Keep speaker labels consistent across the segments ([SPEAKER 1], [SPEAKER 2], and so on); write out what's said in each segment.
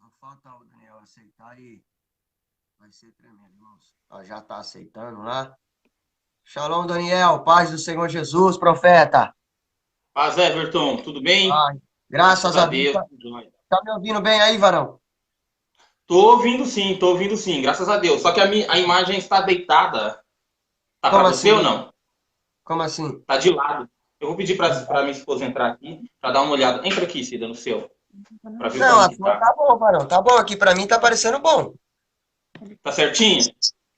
[SPEAKER 1] Só falta o Daniel aceitar e vai ser tremendo, irmãos. Ó, já está aceitando lá. Shalom, Daniel. Paz do Senhor Jesus, profeta.
[SPEAKER 2] Paz, Everton, tudo bem?
[SPEAKER 1] Ai,
[SPEAKER 2] Graças
[SPEAKER 1] graças
[SPEAKER 2] a
[SPEAKER 1] a Deus.
[SPEAKER 2] Deus.
[SPEAKER 1] Tá me ouvindo bem aí, varão?
[SPEAKER 2] Tô ouvindo sim, graças a Deus. Só que a imagem está deitada. Tá para
[SPEAKER 1] Como
[SPEAKER 2] você ou
[SPEAKER 1] assim?
[SPEAKER 2] não?
[SPEAKER 1] Como assim?
[SPEAKER 2] Tá de lado. Eu vou pedir para minha esposa entrar aqui para dar uma olhada. Entra aqui, Cida, no seu, para ver
[SPEAKER 1] Não,
[SPEAKER 2] como
[SPEAKER 1] a
[SPEAKER 2] que
[SPEAKER 1] sua
[SPEAKER 2] tá.
[SPEAKER 1] tá bom, varão. Tá bom aqui. Pra mim tá parecendo bom.
[SPEAKER 2] Tá certinho?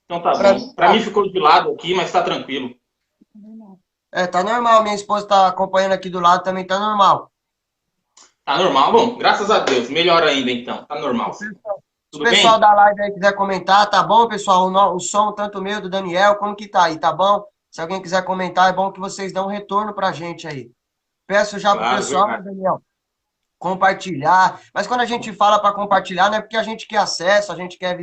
[SPEAKER 2] Então tá
[SPEAKER 1] Pra mim
[SPEAKER 2] bom. Para mim
[SPEAKER 1] tá.
[SPEAKER 2] ficou de lado aqui, mas tá tranquilo.
[SPEAKER 1] É, tá normal. Minha esposa tá acompanhando aqui do lado, também tá normal.
[SPEAKER 2] Tá normal? Bom, graças a Deus. Melhor ainda então. Tá normal.
[SPEAKER 1] Se o
[SPEAKER 2] Tudo
[SPEAKER 1] pessoal
[SPEAKER 2] bem?
[SPEAKER 1] da live aí quiser comentar, tá bom, pessoal? O som, tanto meu do Daniel, como que tá aí, tá bom? Se alguém quiser comentar, é bom que vocês dão um retorno pra gente aí. Peço já pro
[SPEAKER 2] Claro,
[SPEAKER 1] pessoal, né,
[SPEAKER 2] verdade.
[SPEAKER 1] Daniel, compartilhar. Mas quando a gente fala para compartilhar, não é porque a gente quer acesso, a gente quer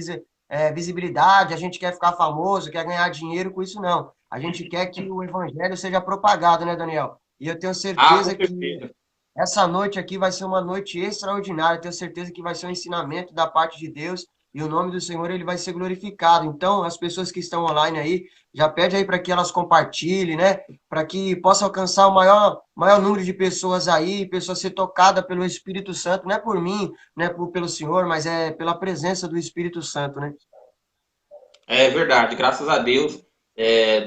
[SPEAKER 1] visibilidade, a gente quer ficar famoso, quer ganhar dinheiro com isso, não. A gente quer que o evangelho seja propagado, né, Daniel? E eu tenho
[SPEAKER 2] Ah, com
[SPEAKER 1] certeza que
[SPEAKER 2] certeza.
[SPEAKER 1] essa noite aqui vai ser uma noite extraordinária. Eu tenho certeza que vai ser um ensinamento da parte de Deus e o nome do Senhor ele vai ser glorificado. Então, as pessoas que estão online aí, já pede aí para que elas compartilhem, né? Para que possa alcançar o maior número de pessoas aí, pessoas ser tocada pelo Espírito Santo, não é por mim, não é pelo Senhor, mas é pela presença do Espírito Santo, né?
[SPEAKER 2] É verdade, graças a Deus,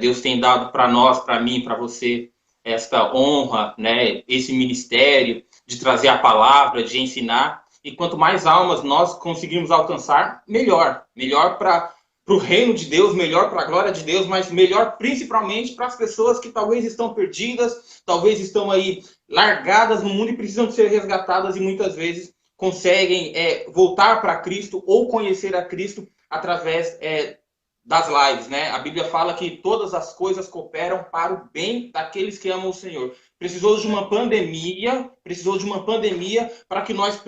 [SPEAKER 2] Deus tem dado para nós, para mim, para você, esta honra, né, esse ministério de trazer a palavra, de ensinar. E quanto mais almas nós conseguirmos alcançar, melhor. Melhor para o reino de Deus, melhor para a glória de Deus, mas melhor principalmente para as pessoas que talvez estão perdidas, talvez estão aí largadas no mundo e precisam de ser resgatadas e muitas vezes conseguem voltar para Cristo ou conhecer a Cristo através das lives, né? A Bíblia fala que todas as coisas cooperam para o bem daqueles que amam o Senhor. Precisou de uma pandemia para que nós,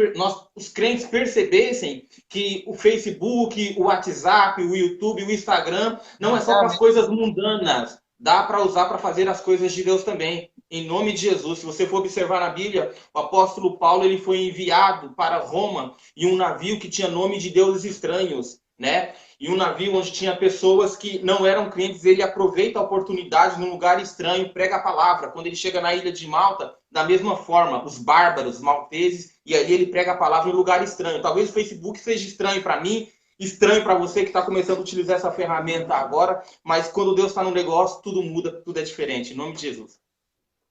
[SPEAKER 2] os crentes, percebessem que o Facebook, o WhatsApp, o YouTube, o Instagram, não é só para as coisas mundanas. Dá para usar para fazer as coisas de Deus também. Em nome de Jesus, se você for observar na Bíblia, o apóstolo Paulo ele foi enviado para Roma em um navio que tinha nome de deuses estranhos, né? E um navio onde tinha pessoas que não eram crentes, ele aproveita a oportunidade num lugar estranho, prega a palavra. Quando ele chega na ilha de Malta, da mesma forma, os bárbaros, os malteses, e aí ele prega a palavra em um lugar estranho. Talvez o Facebook seja estranho para mim, estranho para você que está começando a utilizar essa ferramenta agora, mas quando Deus está no negócio, tudo muda, tudo é diferente. Em nome de Jesus.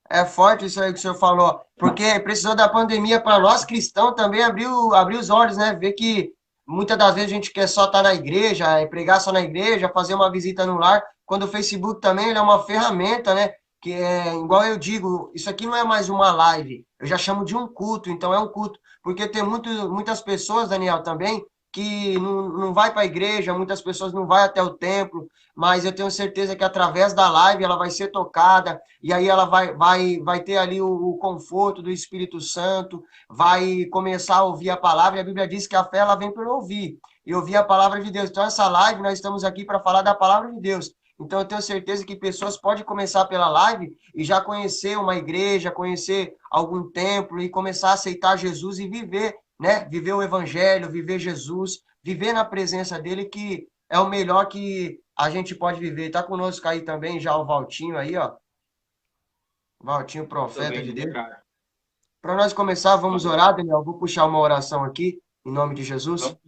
[SPEAKER 1] É forte isso aí que o senhor falou, porque precisou da pandemia para nós cristãos também abrir os olhos, né? Ver que muitas das vezes a gente quer só estar na igreja, pregar só na igreja, fazer uma visita no lar, quando o Facebook também ele é uma ferramenta, né? Que é, igual eu digo, isso aqui não é mais uma live, eu já chamo de um culto, então é um culto, porque tem muitas pessoas, Daniel, também, que não vai para a igreja, muitas pessoas não vai até o templo, mas eu tenho certeza que através da live ela vai ser tocada, e aí ela vai ter ali o conforto do Espírito Santo, vai começar a ouvir a palavra, e a Bíblia diz que a fé ela vem por ouvir, e ouvir a palavra de Deus. Então, essa live, nós estamos aqui para falar da palavra de Deus. Então, eu tenho certeza que pessoas podem começar pela live e já conhecer uma igreja, conhecer algum templo e começar a aceitar Jesus e viver, né? Viver o Evangelho, viver Jesus, viver na presença dele, que é o melhor que a gente pode viver. Está conosco aí também já o Valtinho aí, ó. Valtinho,
[SPEAKER 2] Tô
[SPEAKER 1] profeta de
[SPEAKER 2] vendo, meu
[SPEAKER 1] Deus.
[SPEAKER 2] cara.
[SPEAKER 1] Para nós começar, vamos orar, Daniel. Vou puxar uma oração aqui, em nome de Jesus.
[SPEAKER 2] Vamos.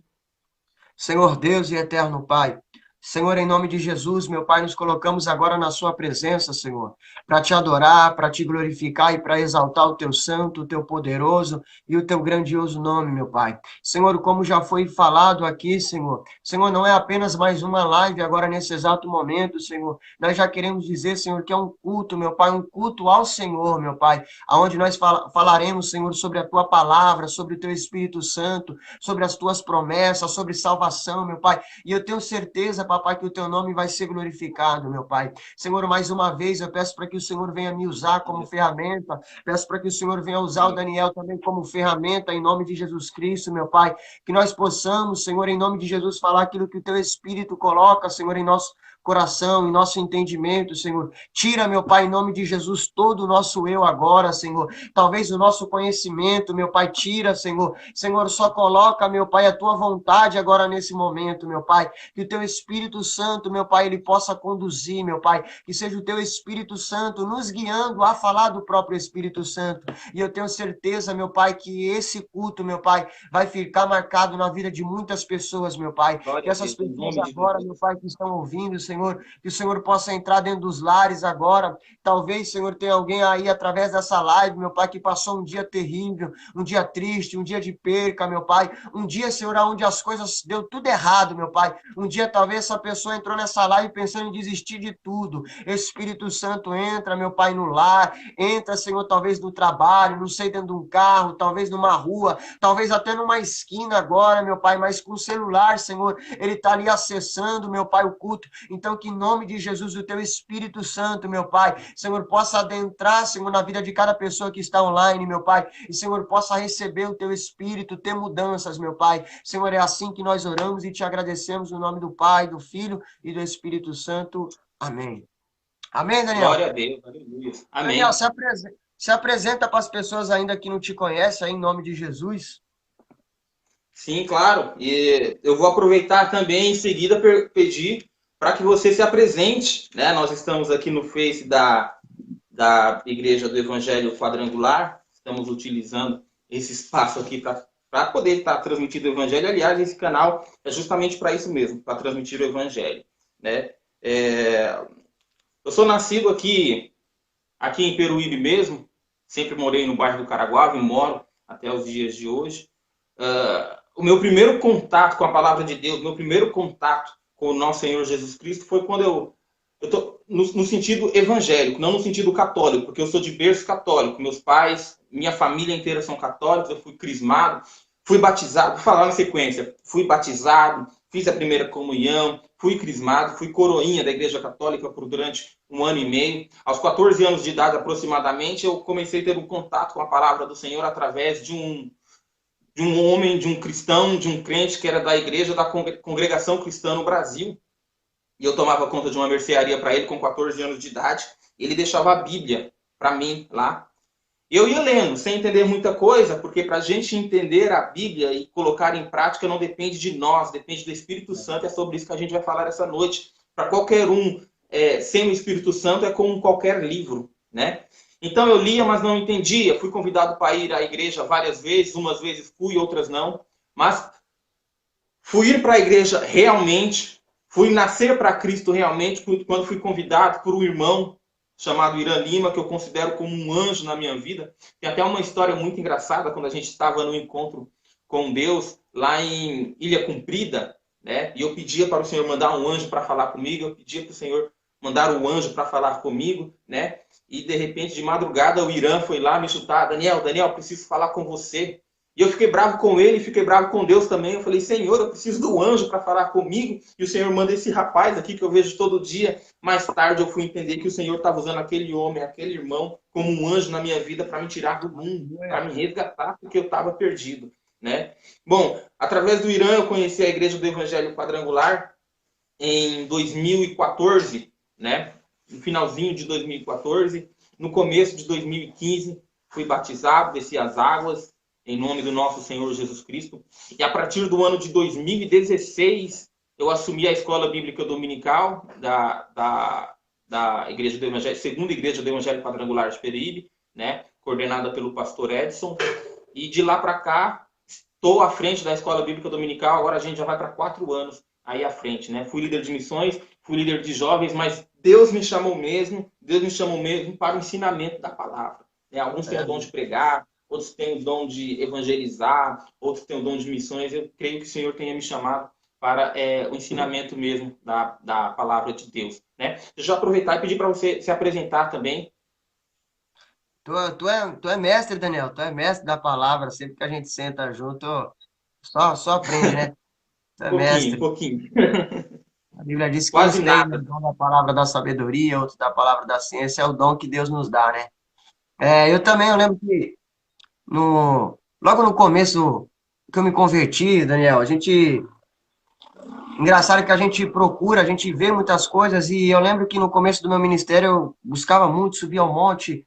[SPEAKER 1] Senhor Deus e eterno Pai, Senhor, em nome de Jesus, meu Pai, nos colocamos agora na Sua presença, Senhor, para te adorar, para te glorificar e para exaltar o Teu santo, o Teu poderoso e o Teu grandioso nome, meu Pai. Senhor, como já foi falado aqui, Senhor, não é apenas mais uma live agora nesse exato momento, Senhor. Nós já queremos dizer, Senhor, que é um culto, meu Pai, um culto ao Senhor, meu Pai, aonde nós falaremos, Senhor, sobre a Tua palavra, sobre o Teu Espírito Santo, sobre as Tuas promessas, sobre salvação, meu Pai. E eu tenho certeza, papai, que o teu nome vai ser glorificado, meu pai. Senhor, mais uma vez eu peço para que o Senhor venha me usar como ferramenta, peço para que o Senhor venha usar o Daniel também como ferramenta, em nome de Jesus Cristo, meu pai. Que nós possamos, Senhor, em nome de Jesus, falar aquilo que o teu Espírito coloca, Senhor, em nosso coração, em nosso entendimento, Senhor. Tira, meu Pai, em nome de Jesus, todo o nosso eu agora, Senhor. Talvez o nosso conhecimento, meu Pai, tira, Senhor. Senhor, só coloca, meu Pai, a tua vontade agora nesse momento, meu Pai. Que o teu Espírito Santo, meu Pai, ele possa conduzir, meu Pai. Que seja o teu Espírito Santo nos guiando a falar do próprio Espírito Santo. E eu tenho certeza, meu Pai, que esse culto, meu Pai, vai ficar marcado na vida de muitas pessoas, meu Pai. Que
[SPEAKER 2] Glória a
[SPEAKER 1] essas
[SPEAKER 2] Deus, em
[SPEAKER 1] pessoas
[SPEAKER 2] nome de
[SPEAKER 1] agora, meu
[SPEAKER 2] Jesus.
[SPEAKER 1] Pai, que estão ouvindo, Senhor, que o Senhor possa entrar dentro dos lares agora. Talvez, Senhor, tenha alguém aí através dessa live, meu Pai, que passou um dia terrível, um dia triste, um dia de perca, meu Pai. Um dia, Senhor, onde as coisas deu tudo errado, meu Pai. Um dia, talvez, essa pessoa entrou nessa live pensando em desistir de tudo. Espírito Santo entra, meu Pai, no lar. Entra, Senhor, talvez no trabalho, não sei, dentro de um carro, talvez numa rua, talvez até numa esquina agora, meu Pai, mas com o celular, Senhor, ele está ali acessando, meu Pai, o culto. Então, que em nome de Jesus, o teu Espírito Santo, meu Pai, Senhor, possa adentrar, Senhor, na vida de cada pessoa que está online, meu Pai, e, Senhor, possa receber o teu Espírito, ter mudanças, meu Pai. Senhor, é assim que nós oramos e te agradecemos no nome do Pai, do Filho e do Espírito Santo. Amém. Amém, Daniel?
[SPEAKER 2] Glória a Deus, aleluia.
[SPEAKER 1] Daniel,
[SPEAKER 2] Amém.
[SPEAKER 1] se apresenta para as pessoas ainda que não te conhecem, aí, em nome de Jesus.
[SPEAKER 2] Sim, claro. E eu vou aproveitar também em seguida pedir para que você se apresente, né? Nós estamos aqui no Face da Igreja do Evangelho Quadrangular, estamos utilizando esse espaço aqui para poder estar transmitindo o Evangelho. Aliás, esse canal é justamente para isso mesmo, para transmitir o Evangelho, né? Eu sou nascido aqui em Peruíbe mesmo, sempre morei no bairro do Caraguá e moro até os dias de hoje. O meu primeiro contato com a palavra de Deus, meu primeiro contato com o nosso Senhor Jesus Cristo foi quando eu tô no sentido evangélico, não no sentido católico, porque eu sou de berço católico. Meus pais, minha família inteira são católicos, eu fui crismado, fui batizado, vou falar na sequência, fui batizado, fiz a primeira comunhão, fui crismado, fui coroinha da Igreja Católica por durante 1 ano e meio. Aos 14 anos de idade aproximadamente, eu comecei a ter um contato com a palavra do Senhor através de um homem, de um cristão, de um crente que era da igreja da Congregação Cristã no Brasil. E eu tomava conta de uma mercearia para ele com 14 anos de idade. Ele deixava a Bíblia para mim lá. Eu ia lendo, sem entender muita coisa, porque para a gente entender a Bíblia e colocar em prática não depende de nós, depende do Espírito Santo. É sobre isso que a gente vai falar essa noite. Para qualquer um, sem o Espírito Santo, é como qualquer livro, né? Então eu lia, mas não entendia. Fui convidado para ir à igreja várias vezes, umas vezes fui, outras não. Mas fui ir para a igreja realmente, fui nascer para Cristo realmente, quando fui convidado por um irmão chamado Irã Lima, que eu considero como um anjo na minha vida. Tem até uma história muito engraçada, quando a gente estava no encontro com Deus, lá em Ilha Comprida, né? E eu pedia para o Senhor mandar um anjo para falar comigo, eu pedia para o Senhor mandar um anjo para falar comigo, né? E de repente, de madrugada, o Irã foi lá me chutar: Daniel, preciso falar com você. E eu fiquei bravo com ele, fiquei bravo com Deus também. Eu falei: Senhor, eu preciso do anjo para falar comigo. E o Senhor manda esse rapaz aqui que eu vejo todo dia. Mais tarde eu fui entender que o Senhor estava usando aquele homem, aquele irmão, como um anjo na minha vida para me tirar do mundo, para me resgatar, porque eu estava perdido, né? Bom, através do Irã eu conheci a Igreja do Evangelho Quadrangular em 2014, né? No finalzinho de 2014, no começo de 2015, fui batizado, desci as águas, em nome do nosso Senhor Jesus Cristo. E a partir do ano de 2016, eu assumi a Escola Bíblica Dominical da Igreja do Evangelho, segunda Igreja do Evangelho Quadrangular de Peruíbe, né? Coordenada pelo pastor Edson. E de lá para cá, estou à frente da Escola Bíblica Dominical, agora a gente já vai para 4 anos aí à frente, né? Fui líder de missões, fui líder de jovens, mas Deus me chamou mesmo para o ensinamento da palavra, né? Alguns têm o dom de pregar, outros têm o dom de evangelizar, outros têm o dom de missões. Eu creio que o Senhor tenha me chamado para o ensinamento mesmo da palavra de Deus, né? Deixa eu aproveitar e pedir para você se apresentar também.
[SPEAKER 1] Tu é mestre, Daniel, tu é mestre da palavra. Sempre que a gente senta junto, só aprende, né? Tu é
[SPEAKER 2] Pouquinho,
[SPEAKER 1] mestre.
[SPEAKER 2] pouquinho.
[SPEAKER 1] A Bíblia diz que
[SPEAKER 2] Quase
[SPEAKER 1] uns têm o
[SPEAKER 2] nada.
[SPEAKER 1] dom da palavra da sabedoria, outros da palavra da ciência. É o dom que Deus nos dá, né? Eu também, eu lembro que logo no começo que eu me converti, Daniel, a gente engraçado que a gente procura, a gente vê muitas coisas, e eu lembro que no começo do meu ministério eu buscava muito, subia ao monte,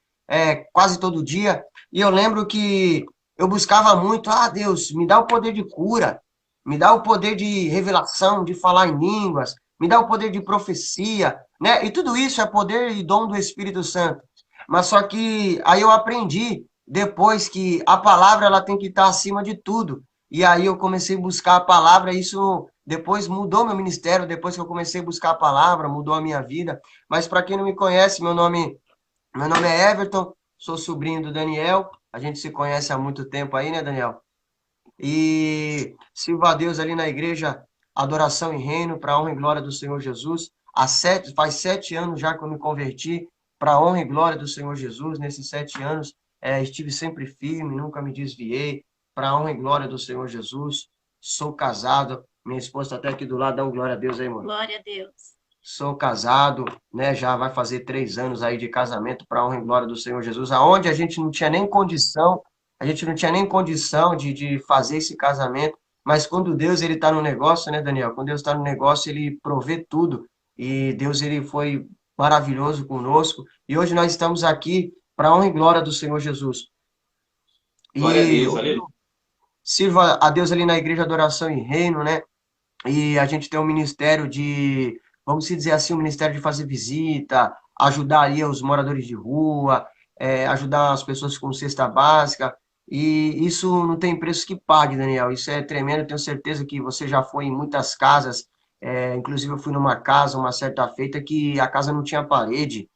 [SPEAKER 1] quase todo dia, e eu lembro que eu buscava muito, Deus, me dá o poder de cura, me dá o poder de revelação, de falar em línguas, me dá o poder de profecia, né? E tudo isso é poder e dom do Espírito Santo. Mas só que aí eu aprendi depois que a palavra ela tem que estar acima de tudo. E aí eu comecei a buscar a palavra, e isso depois mudou meu ministério, depois que eu comecei a buscar a palavra, mudou a minha vida. Mas para quem não me conhece, meu nome é Everton, sou sobrinho do Daniel. A gente se conhece há muito tempo aí, né, Daniel? E sirvo a Deus ali na igreja, adoração e reino, para a honra e glória do Senhor Jesus. Faz 7 anos já que eu me converti, para a honra e glória do Senhor Jesus. Nesses 7 anos, estive sempre firme, nunca me desviei, para a honra e glória do Senhor Jesus. Sou casado, minha esposa está até aqui do lado, dá um glória a Deus aí, mano.
[SPEAKER 3] Glória a Deus.
[SPEAKER 1] Sou casado, né? Já vai fazer 3 anos aí de casamento para a honra e glória do Senhor Jesus, aonde a gente não tinha nem condição, de fazer esse casamento, mas quando Deus ele está no negócio, né, Daniel? Quando Deus está no negócio, ele provê tudo. E Deus ele foi maravilhoso conosco. E hoje nós estamos aqui para a honra e glória do Senhor Jesus.
[SPEAKER 2] Glória a
[SPEAKER 1] E
[SPEAKER 2] Deus, aleluia.
[SPEAKER 1] sirva a Deus ali na igreja Adoração e Reino, né? E a gente tem um ministério de, vamos dizer assim, um ministério de fazer visita, ajudar ali os moradores de rua, ajudar as pessoas com cesta básica, e isso não tem preço que pague, Daniel, isso é tremendo, eu tenho certeza que você já foi em muitas casas, inclusive eu fui numa casa, uma certa feita, que a casa não tinha parede,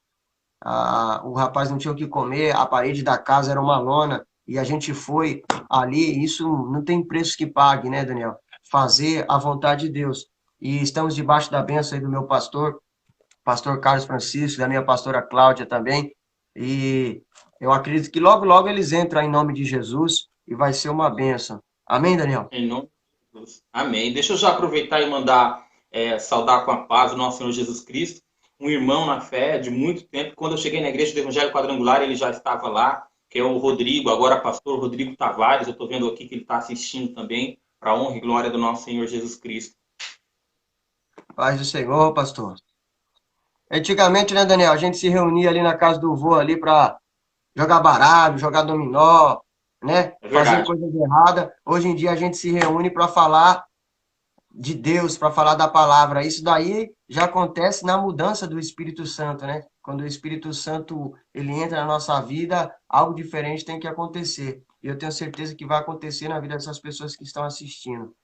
[SPEAKER 1] o rapaz não tinha o que comer, a parede da casa era uma lona, e a gente foi ali, isso não tem preço que pague, né, Daniel? Fazer a vontade de Deus. E estamos debaixo da bênção aí do meu pastor Carlos Francisco, da minha pastora Cláudia também, e eu acredito que logo, logo eles entram em nome de Jesus, e vai ser uma bênção. Amém, Daniel?
[SPEAKER 2] Em nome de Jesus. Amém. Deixa eu já aproveitar e mandar saudar com a paz o nosso Senhor Jesus Cristo, um irmão na fé de muito tempo. Quando eu cheguei na igreja do Evangelho Quadrangular, ele já estava lá, que é o Rodrigo, agora pastor Rodrigo Tavares. Eu estou vendo aqui que ele está assistindo também, para a honra e glória do nosso Senhor Jesus Cristo.
[SPEAKER 1] Paz do Senhor, pastor. Antigamente, né, Daniel, a gente se reunia ali na casa do vô ali para jogar baralho, jogar dominó, né?
[SPEAKER 2] É
[SPEAKER 1] Fazer
[SPEAKER 2] verdade.
[SPEAKER 1] coisas erradas. Hoje em dia a gente se reúne para falar de Deus, para falar da palavra. Isso daí já acontece na mudança do Espírito Santo, né? Quando o Espírito Santo ele entra na nossa vida, algo diferente tem que acontecer. E eu tenho certeza que vai acontecer na vida dessas pessoas que estão assistindo.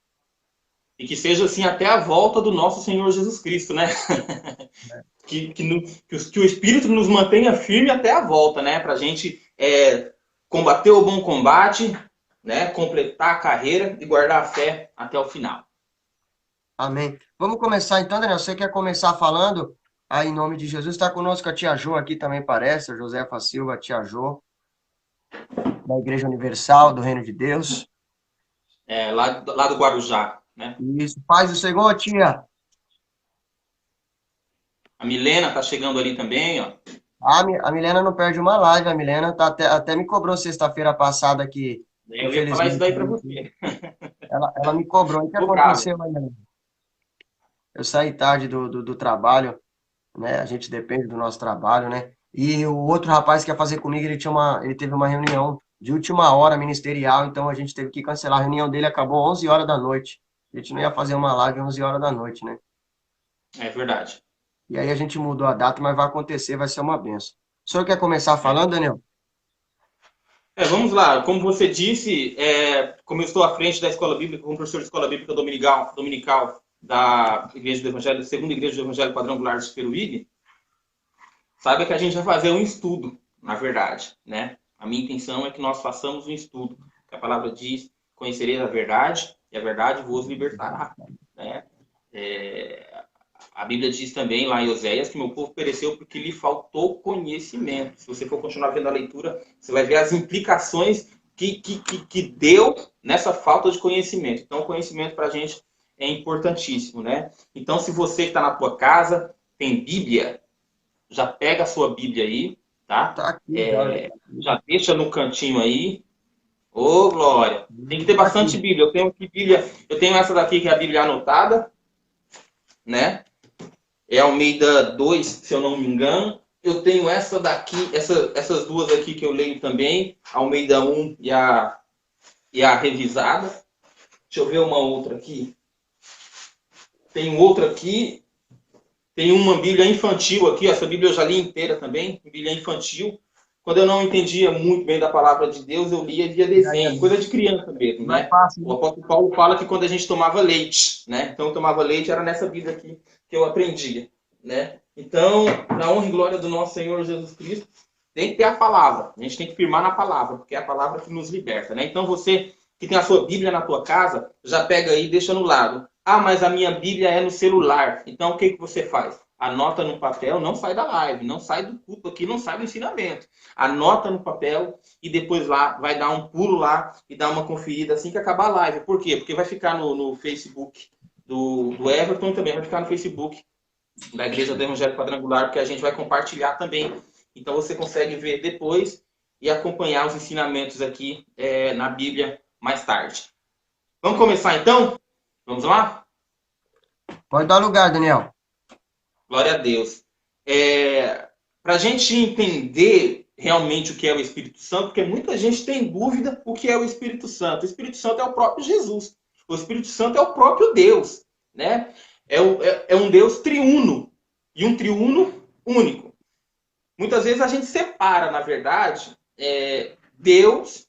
[SPEAKER 2] E que seja assim até a volta do nosso Senhor Jesus Cristo, né? Que o Espírito nos mantenha firme até a volta, né? Para a gente combater o bom combate, né? Completar a carreira e guardar a fé até o final.
[SPEAKER 1] Amém. Vamos começar então, Daniel. Você quer começar falando? Aí, em nome de Jesus, está conosco a tia Jo aqui também parece, a Josefa Silva, a tia Jo, da Igreja Universal, do Reino de Deus.
[SPEAKER 2] Lá do Guarujá, né?
[SPEAKER 1] Isso. Paz do Senhor, tia.
[SPEAKER 2] A Milena está chegando ali também, ó.
[SPEAKER 1] A Milena não perde uma live, a Milena tá até me cobrou sexta-feira passada que,
[SPEAKER 2] Eu ia falar isso daí para
[SPEAKER 1] infelizmente,
[SPEAKER 2] você.
[SPEAKER 1] ela me cobrou. O que aconteceu, Milena? Eu saí tarde do trabalho, né? A gente depende do nosso trabalho, né? E o outro rapaz que ia fazer comigo, ele teve uma reunião de última hora ministerial, então a gente teve que cancelar. A reunião dele acabou 11 horas da noite. A gente não ia fazer uma live 11 horas da noite, né?
[SPEAKER 2] É verdade.
[SPEAKER 1] E aí a gente mudou a data, mas vai acontecer, vai ser uma benção. O senhor quer começar falando, Daniel?
[SPEAKER 2] Vamos lá. Como você disse, como eu estou à frente da Escola Bíblica, como professor de Escola Bíblica Dominical da Igreja do Evangelho, Segunda Igreja do Evangelho Quadrangular de Peruíbe, saiba que a gente vai fazer um estudo, na verdade, né? A minha intenção é que nós façamos um estudo, que a palavra diz, conhecereis a verdade, e a verdade vos libertará, né? A Bíblia diz também lá em Oséias que meu povo pereceu porque lhe faltou conhecimento. Se você for continuar vendo a leitura, você vai ver as implicações que deu nessa falta de conhecimento. Então, o conhecimento para a gente é importantíssimo, né? Então, se você que está na tua casa tem Bíblia, já pega a sua Bíblia aí, tá?
[SPEAKER 1] Tá aqui,
[SPEAKER 2] já deixa no cantinho aí. Ô, glória! Tem que ter bastante Bíblia. Eu tenho essa daqui que é a Bíblia anotada, né? É Almeida 2, se eu não me engano. Eu tenho essa daqui, essas duas aqui que eu leio também, Almeida 1 e a revisada. Deixa eu ver uma outra aqui. Tem outra aqui. Tem uma Bíblia infantil aqui. Essa Bíblia eu já li inteira também. Bíblia infantil. Quando eu não entendia muito bem da palavra de Deus, eu lia via desenho. Coisa de criança mesmo, né? O apóstolo Paulo fala que quando a gente tomava leite, né? Então eu tomava leite, era nessa Bíblia aqui que eu aprendia, né? Então, na honra e glória do nosso Senhor Jesus Cristo, tem que ter a palavra. A gente tem que firmar na palavra, porque é a palavra que nos liberta, né? Então você que tem a sua Bíblia na tua casa, já pega aí e deixa no lado. Ah, mas a minha Bíblia é no celular. Então o que você faz? Anota no papel, não sai da live, não sai do culto aqui, não sai do ensinamento. Anota no papel e depois lá vai dar um pulo lá e dar uma conferida assim que acabar a live. Por quê? Porque vai ficar no Facebook do Everton, também vai ficar no Facebook da Igreja do Evangelho Quadrangular, porque a gente vai compartilhar também. Então você consegue ver depois e acompanhar os ensinamentos aqui na Bíblia mais tarde. Vamos começar então? Vamos lá?
[SPEAKER 1] Pode dar lugar, Daniel.
[SPEAKER 2] Glória a Deus. Para a gente entender realmente o que é o Espírito Santo, porque muita gente tem dúvida o que é o Espírito Santo. O Espírito Santo é o próprio Jesus. O Espírito Santo é o próprio Deus, né? É um Deus triuno e um triuno único. Muitas vezes a gente separa, na verdade, Deus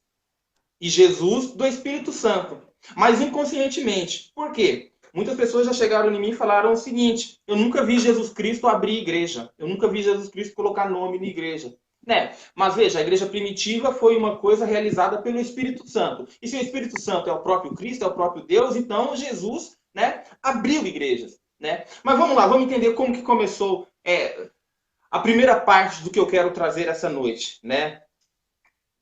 [SPEAKER 2] e Jesus do Espírito Santo, mas inconscientemente. Por quê? Muitas pessoas já chegaram em mim e falaram o seguinte: eu nunca vi Jesus Cristo abrir igreja, eu nunca vi Jesus Cristo colocar nome na igreja. Né? Mas veja, a igreja primitiva foi uma coisa realizada pelo Espírito Santo. E se o Espírito Santo é o próprio Cristo, é o próprio Deus, então Jesus, né, abriu igrejas. Né? Mas vamos lá, vamos entender como que começou a primeira parte do que eu quero trazer essa noite. Né?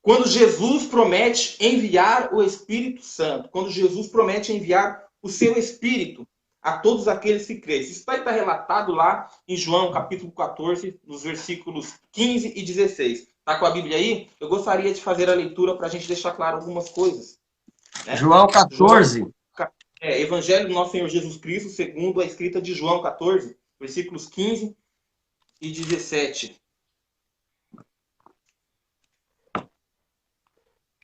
[SPEAKER 2] Quando Jesus promete enviar o Espírito Santo, quando Jesus promete enviar o seu Espírito a todos aqueles que creem. Isso está relatado lá em João, capítulo 14, nos versículos 15 e 16. Está com a Bíblia aí? Eu gostaria de fazer a leitura para a gente deixar claro algumas coisas.
[SPEAKER 1] Né? João 14.
[SPEAKER 2] Evangelho do nosso Senhor Jesus Cristo, segundo a escrita de João 14, versículos 15 e 17.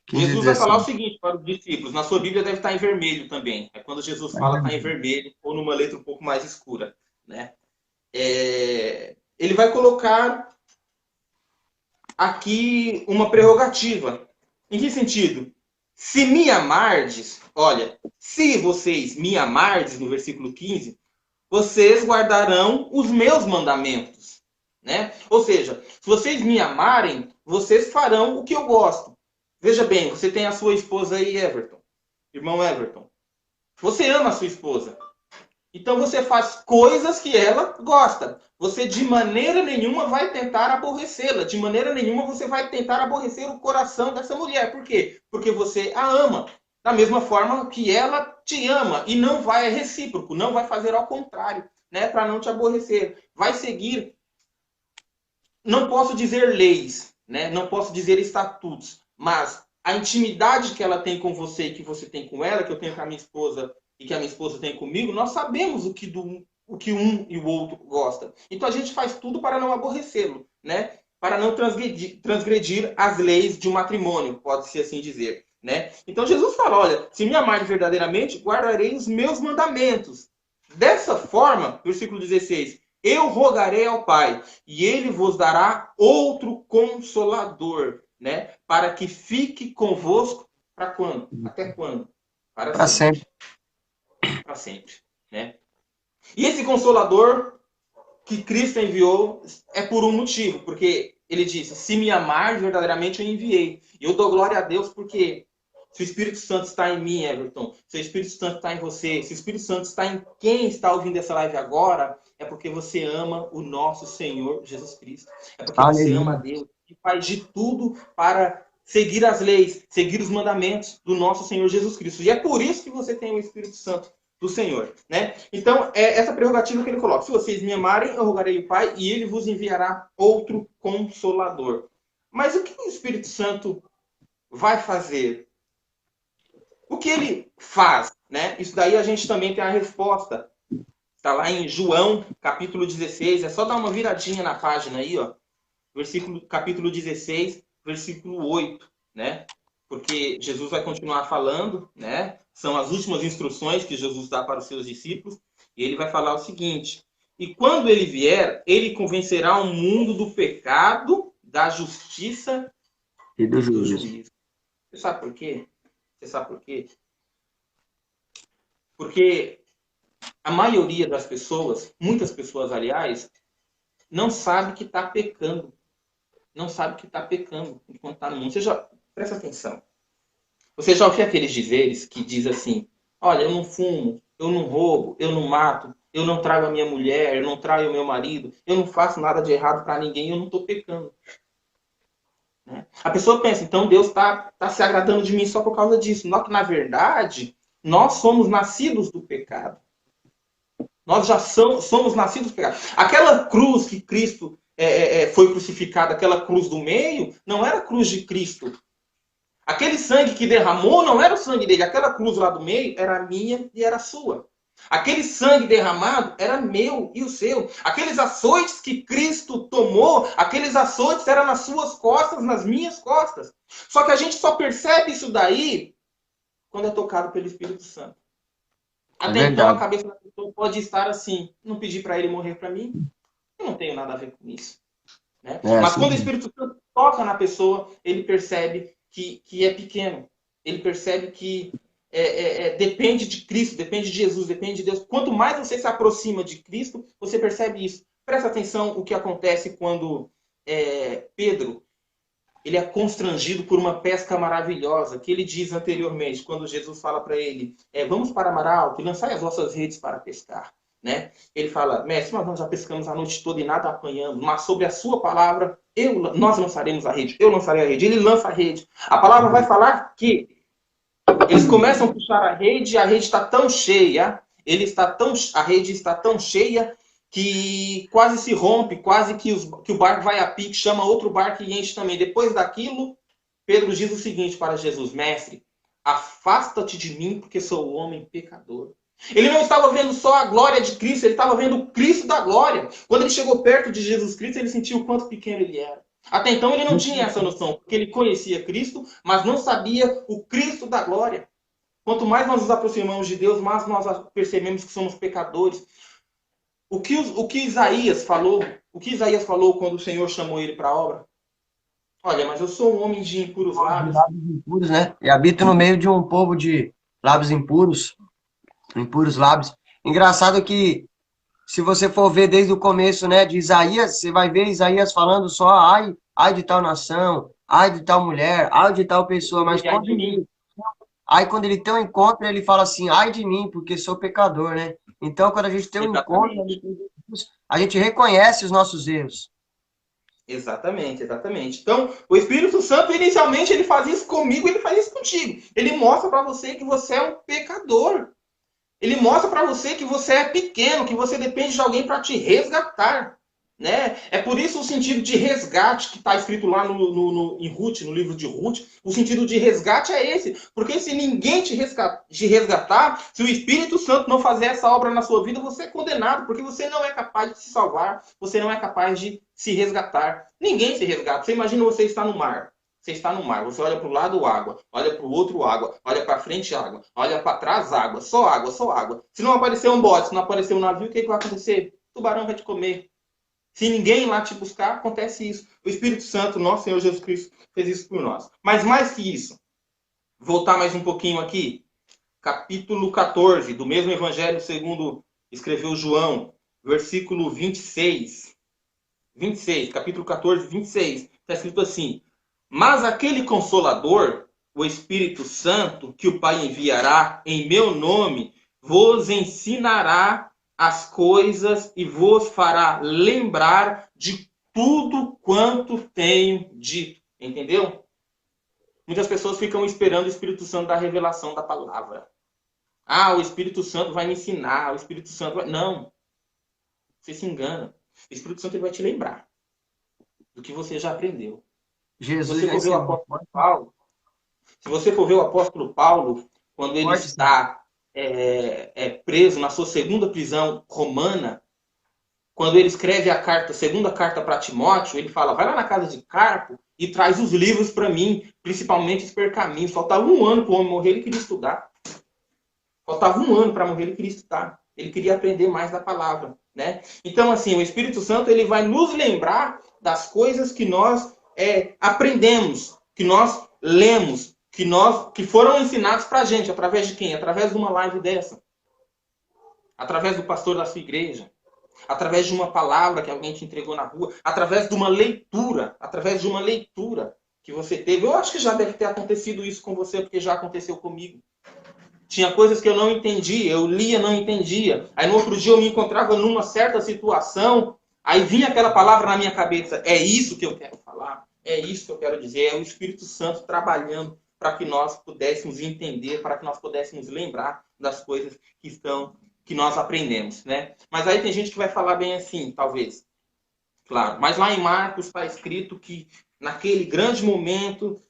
[SPEAKER 2] Jesus vai falar o seguinte para os discípulos. Na sua Bíblia deve estar em vermelho também. Quando Jesus fala, está em vermelho, ou numa letra um pouco mais escura. Né? Ele vai colocar aqui uma prerrogativa. Em que sentido? Se me amardes, olha, se vocês me amardes, no versículo 15, vocês guardarão os meus mandamentos. Né? Ou seja, se vocês me amarem, vocês farão o que eu gosto. Veja bem, você tem a sua esposa aí, Everton. Irmão Everton. Você ama a sua esposa. Então você faz coisas que ela gosta. Você de maneira nenhuma vai tentar aborrecê-la. De maneira nenhuma você vai tentar aborrecer o coração dessa mulher. Por quê? Porque você a ama. Da mesma forma que ela te ama. E não vai recíproco. Não vai fazer ao contrário. Né? Para não te aborrecer. Vai seguir. Não posso dizer leis. Né? Não posso dizer estatutos. Mas a intimidade que ela tem com você e que você tem com ela, que eu tenho com a minha esposa e que a minha esposa tem comigo, nós sabemos o que um e o outro gosta. Então a gente faz tudo para não aborrecê-lo, né? Para não transgredir as leis de um matrimônio, pode-se assim dizer. Né? Então Jesus fala, olha, se me amarem verdadeiramente, guardarei os meus mandamentos. Dessa forma, versículo 16, eu rogarei ao Pai, e ele vos dará outro consolador, né? Para que fique convosco para quando? Até quando?
[SPEAKER 1] Para sempre.
[SPEAKER 2] Para sempre, né? E esse consolador que Cristo enviou é por um motivo, porque ele disse, se me amar verdadeiramente eu enviei. E eu dou glória a Deus porque se o Espírito Santo está em mim, Everton, se o Espírito Santo está em você, se o Espírito Santo está em quem está ouvindo essa live agora, é porque você ama o nosso Senhor Jesus Cristo. É porque você ama a Deus e faz de tudo para seguir as leis, seguir os mandamentos do nosso Senhor Jesus Cristo. E é por isso que você tem o Espírito Santo do Senhor, né? Então, é essa prerrogativa que ele coloca. Se vocês me amarem, eu rogarei o Pai e ele vos enviará outro consolador. Mas o que o Espírito Santo vai fazer? O que ele faz, né? Isso daí a gente também tem a resposta. Está lá em João, capítulo 16. É só dar uma viradinha na página aí, ó. Capítulo 16, versículo 8, né? Porque Jesus vai continuar falando, né? São as últimas instruções que Jesus dá para os seus discípulos. E ele vai falar o seguinte: e quando ele vier, ele convencerá o mundo do pecado, da justiça
[SPEAKER 1] E do
[SPEAKER 2] do
[SPEAKER 1] juízo.
[SPEAKER 2] juízo. Você sabe por quê? Você sabe por quê? Porque a maioria das pessoas, muitas pessoas, aliás, não sabe que está pecando. Não sabe que está pecando enquanto está no mundo. Você já presta atenção. Você já ouviu aqueles dizeres que diz assim: olha, eu não fumo, eu não roubo, eu não mato, eu não trago a minha mulher, eu não traio o meu marido, eu não faço nada de errado para ninguém, eu não estou pecando. Né? A pessoa pensa, então Deus está se agradando de mim só por causa disso. Na verdade, nós somos nascidos do pecado. Nós já somos nascidos do pecado. Aquela cruz que Cristo foi crucificado, aquela cruz do meio, não era a cruz de Cristo. Aquele sangue que derramou não era o sangue dele. Aquela cruz lá do meio era minha e era sua. Aquele sangue derramado era meu e o seu. Aqueles açoites que Cristo tomou, aqueles açoites eram nas suas costas, nas minhas costas. Só que a gente só percebe isso daí quando é tocado pelo Espírito Santo. Até então a cabeça da pessoa pode estar assim: não pedi para ele morrer para mim, eu não tenho nada a ver com isso. Né? Mas quando o Espírito Santo toca na pessoa, ele percebe que é pequeno. Ele percebe que depende de Cristo, depende de Jesus, depende de Deus. Quanto mais você se aproxima de Cristo, você percebe isso. Presta atenção o que acontece quando Pedro ele é constrangido por uma pesca maravilhosa, que ele diz anteriormente, quando Jesus fala para ele: vamos para mar alto e lançai as vossas redes para pescar. Né? Ele fala: mestre, nós já pescamos a noite toda e nada apanhamos, mas sobre a sua palavra nós lançaremos a rede, eu lançarei a rede. Ele lança a rede. A palavra vai falar que eles começam a puxar a rede está tão cheia, a rede está tão cheia que quase se rompe, quase que o barco vai a pique, chama outro barco e enche também. Depois daquilo, Pedro diz o seguinte para Jesus: mestre, afasta-te de mim, porque sou homem pecador. Ele não estava vendo só a glória de Cristo, ele estava vendo o Cristo da glória. Quando ele chegou perto de Jesus Cristo, ele sentiu o quanto pequeno ele era. Até então ele não tinha essa noção, porque ele conhecia Cristo, mas não sabia o Cristo da glória. Quanto mais nós nos aproximamos de Deus, mais nós percebemos que somos pecadores. O que Isaías falou quando o Senhor chamou ele para a obra? Olha, mas eu sou um homem de impuros lábios.
[SPEAKER 1] Lábios impuros, né? E habito no meio de um povo de lábios impuros lábios. Engraçado que, se você for ver desde o começo, né, de Isaías, você vai ver Isaías falando só: ai de tal nação, ai de tal mulher, ai de tal pessoa, mas quando ele tem um encontro, ele fala assim: ai de mim, porque sou pecador, né? Então, quando a gente tem um encontro, a gente reconhece os nossos erros.
[SPEAKER 2] Exatamente. Então, o Espírito Santo, inicialmente, ele faz isso comigo, ele faz isso contigo. Ele mostra para você que você é um pecador. Ele mostra para você que você é pequeno, que você depende de alguém para te resgatar. Né? É por isso o sentido de resgate que está escrito lá em Ruth, no livro de Ruth. O sentido de resgate é esse. Porque se ninguém te resgatar, se o Espírito Santo não fazer essa obra na sua vida, você é condenado, porque você não é capaz de se salvar, você não é capaz de se resgatar. Ninguém se resgata. Você imagina você estar no mar. Você está no mar, você olha para o lado, água, olha para o outro, água, olha para frente, água, olha para trás, água, só água, só água. Se não aparecer um bote, se não aparecer um navio, o que vai acontecer? O tubarão vai te comer. Se ninguém lá te buscar, acontece isso. O Espírito Santo, nosso Senhor Jesus Cristo, fez isso por nós. Mas mais que isso, voltar mais um pouquinho aqui, capítulo 14, do mesmo Evangelho segundo escreveu João, versículo 26. 26, capítulo 14, 26. Está escrito assim: mas aquele Consolador, o Espírito Santo, que o Pai enviará em meu nome, vos ensinará as coisas e vos fará lembrar de tudo quanto tenho dito. Entendeu? Muitas pessoas ficam esperando o Espírito Santo dar revelação da palavra. O Espírito Santo vai me ensinar, o Espírito Santo vai... Não. Você se engana. O Espírito Santo ele vai te lembrar do que você já aprendeu.
[SPEAKER 1] Jesus,
[SPEAKER 2] se você for ver o apóstolo Paulo, quando ele está preso na sua segunda prisão romana, quando ele escreve a segunda carta para Timóteo, ele fala, vai lá na casa de Carpo e traz os livros para mim, principalmente os pergaminhos. Faltava um ano para o homem morrer, ele queria estudar. Faltava um ano para morrer, ele queria estudar. Ele queria aprender mais da palavra, né? Então, assim, o Espírito Santo ele vai nos lembrar das coisas que nós aprendemos, que nós lemos, que foram ensinados para a gente. Através de quem? Através de uma live dessa. Através do pastor da sua igreja. Através de uma palavra que alguém te entregou na rua. Através de uma leitura. Através de uma leitura que você teve. Eu acho que já deve ter acontecido isso com você, porque já aconteceu comigo. Tinha coisas que eu não entendia, eu lia, não entendia. Aí no outro dia eu me encontrava numa certa situação, aí vinha aquela palavra na minha cabeça. É isso que eu quero falar, é isso que eu quero dizer. É o Espírito Santo trabalhando para que nós pudéssemos entender, para que nós pudéssemos lembrar das coisas que nós aprendemos, né? Mas aí tem gente que vai falar bem assim, talvez. Claro, mas lá em Marcos está escrito que naquele grande momento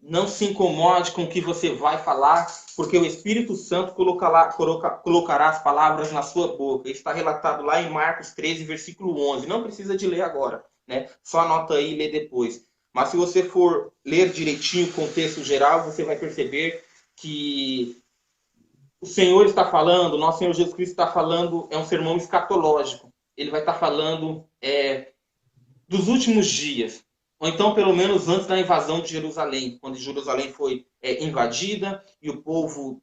[SPEAKER 2] não se incomode com o que você vai falar, porque o Espírito Santo colocará as palavras na sua boca. Isso está relatado lá em Marcos 13, versículo 11. Não precisa de ler agora, né? Só anota aí e lê depois. Mas se você for ler direitinho o contexto geral, você vai perceber que o Senhor está falando, o nosso Senhor Jesus Cristo está falando, é um sermão escatológico. Ele vai estar falando dos últimos dias. Ou então, pelo menos, antes da invasão de Jerusalém, quando Jerusalém foi invadida e o povo,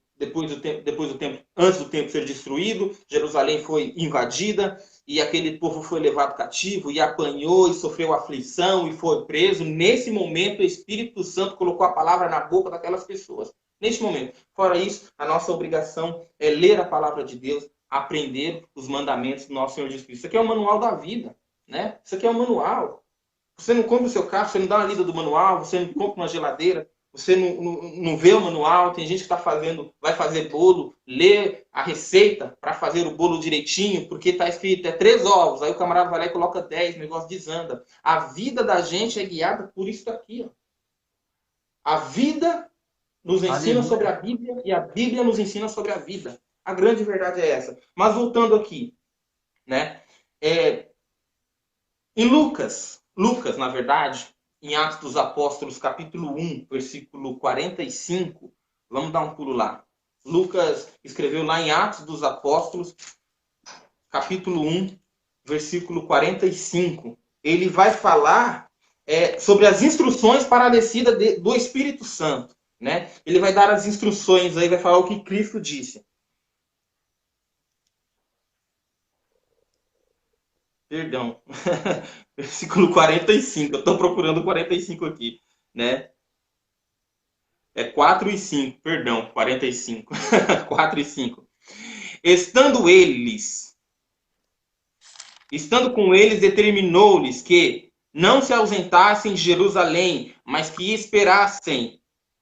[SPEAKER 2] antes do tempo ser destruído, Jerusalém foi invadida e aquele povo foi levado cativo e apanhou e sofreu aflição e foi preso. Nesse momento, o Espírito Santo colocou a palavra na boca daquelas pessoas. Neste momento. Fora isso, a nossa obrigação é ler a palavra de Deus, aprender os mandamentos do nosso Senhor Jesus Cristo. Isso aqui é o manual da vida, né? Isso aqui é o manual. Você não compra o seu carro, você não dá uma lida do manual, você não compra uma geladeira, você não vê o manual. Tem gente que vai fazer bolo, lê a receita para fazer o bolo direitinho, porque está escrito 3 ovos, aí o camarada vai lá e coloca 10, o negócio desanda. A vida da gente é guiada por isso aqui. Ó. A vida nos ensina sobre a Bíblia e a Bíblia nos ensina sobre a vida. A grande verdade é essa. Mas voltando aqui, né? Em Lucas, na verdade, em Atos dos Apóstolos, capítulo 1, versículo 45, vamos dar um pulo lá. Lucas escreveu lá em Atos dos Apóstolos, capítulo 1, versículo 45. Ele vai falar sobre as instruções para a descida do Espírito Santo. Né? Ele vai dar as instruções, aí vai falar o que Cristo disse. Perdão. Versículo 45. Eu estou procurando 45 aqui. Né? 4 e 5. Perdão, 45. 4 e 5. Estando com eles, determinou-lhes que não se ausentassem de Jerusalém, mas que esperassem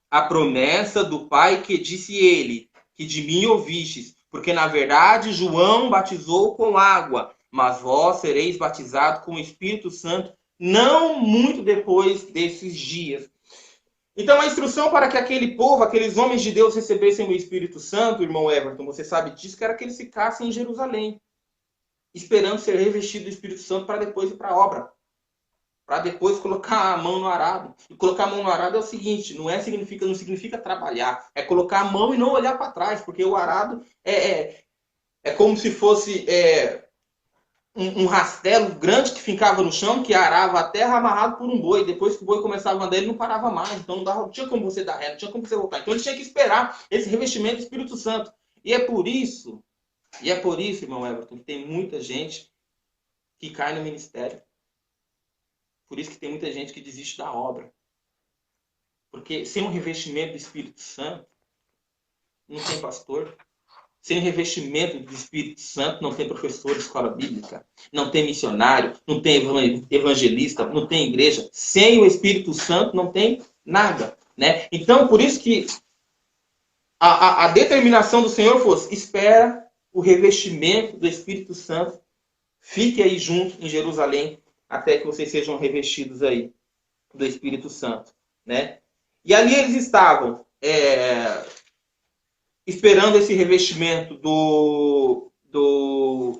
[SPEAKER 2] a promessa do Pai, que disse ele, que de mim ouvistes, porque na verdade João batizou com água, mas vós sereis batizados com o Espírito Santo não muito depois desses dias. Então a instrução para que aquele povo, aqueles homens de Deus recebessem o Espírito Santo, irmão Everton, você sabe disso, que era que eles ficassem em Jerusalém, esperando ser revestidos do Espírito Santo para depois ir para a obra. Para depois colocar a mão no arado. E colocar a mão no arado é o seguinte, não significa trabalhar, é colocar a mão e não olhar para trás, porque o arado é como se fosse um rastelo grande que ficava no chão, que arava a terra amarrado por um boi. Depois que o boi começava a andar, ele não parava mais, então não tinha como você dar ré, não tinha como você voltar. Então ele tinha que esperar esse revestimento do Espírito Santo. E é por isso, irmão Everton, que tem muita gente que cai no ministério. Por isso que tem muita gente que desiste da obra. Porque sem o revestimento do Espírito Santo, não tem pastor. Sem o revestimento do Espírito Santo, não tem professor de escola bíblica. Não tem missionário, não tem evangelista, não tem igreja. Sem o Espírito Santo, não tem nada. Né? Então, por isso que a determinação do Senhor fosse: espera o revestimento do Espírito Santo. Fique aí junto em Jerusalém, até que vocês sejam revestidos aí do Espírito Santo, né? E ali eles estavam esperando esse revestimento do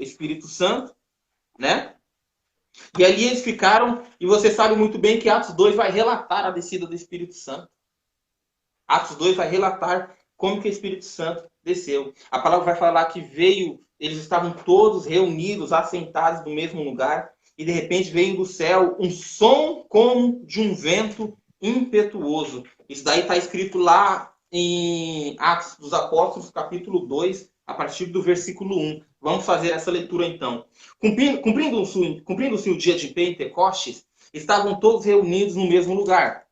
[SPEAKER 2] Espírito Santo, né? E ali eles ficaram, e você sabe muito bem que Atos 2 vai relatar a descida do Espírito Santo. Atos 2 vai relatar como que o Espírito Santo desceu. A palavra vai falar que veio, eles estavam todos reunidos, assentados no mesmo lugar, e de repente veio do céu um som como de um vento impetuoso. Isso daí está escrito lá em Atos dos Apóstolos, capítulo 2, a partir do versículo 1. Vamos fazer essa leitura então. Cumprindo-se o dia de Pentecostes, estavam todos reunidos no mesmo lugar.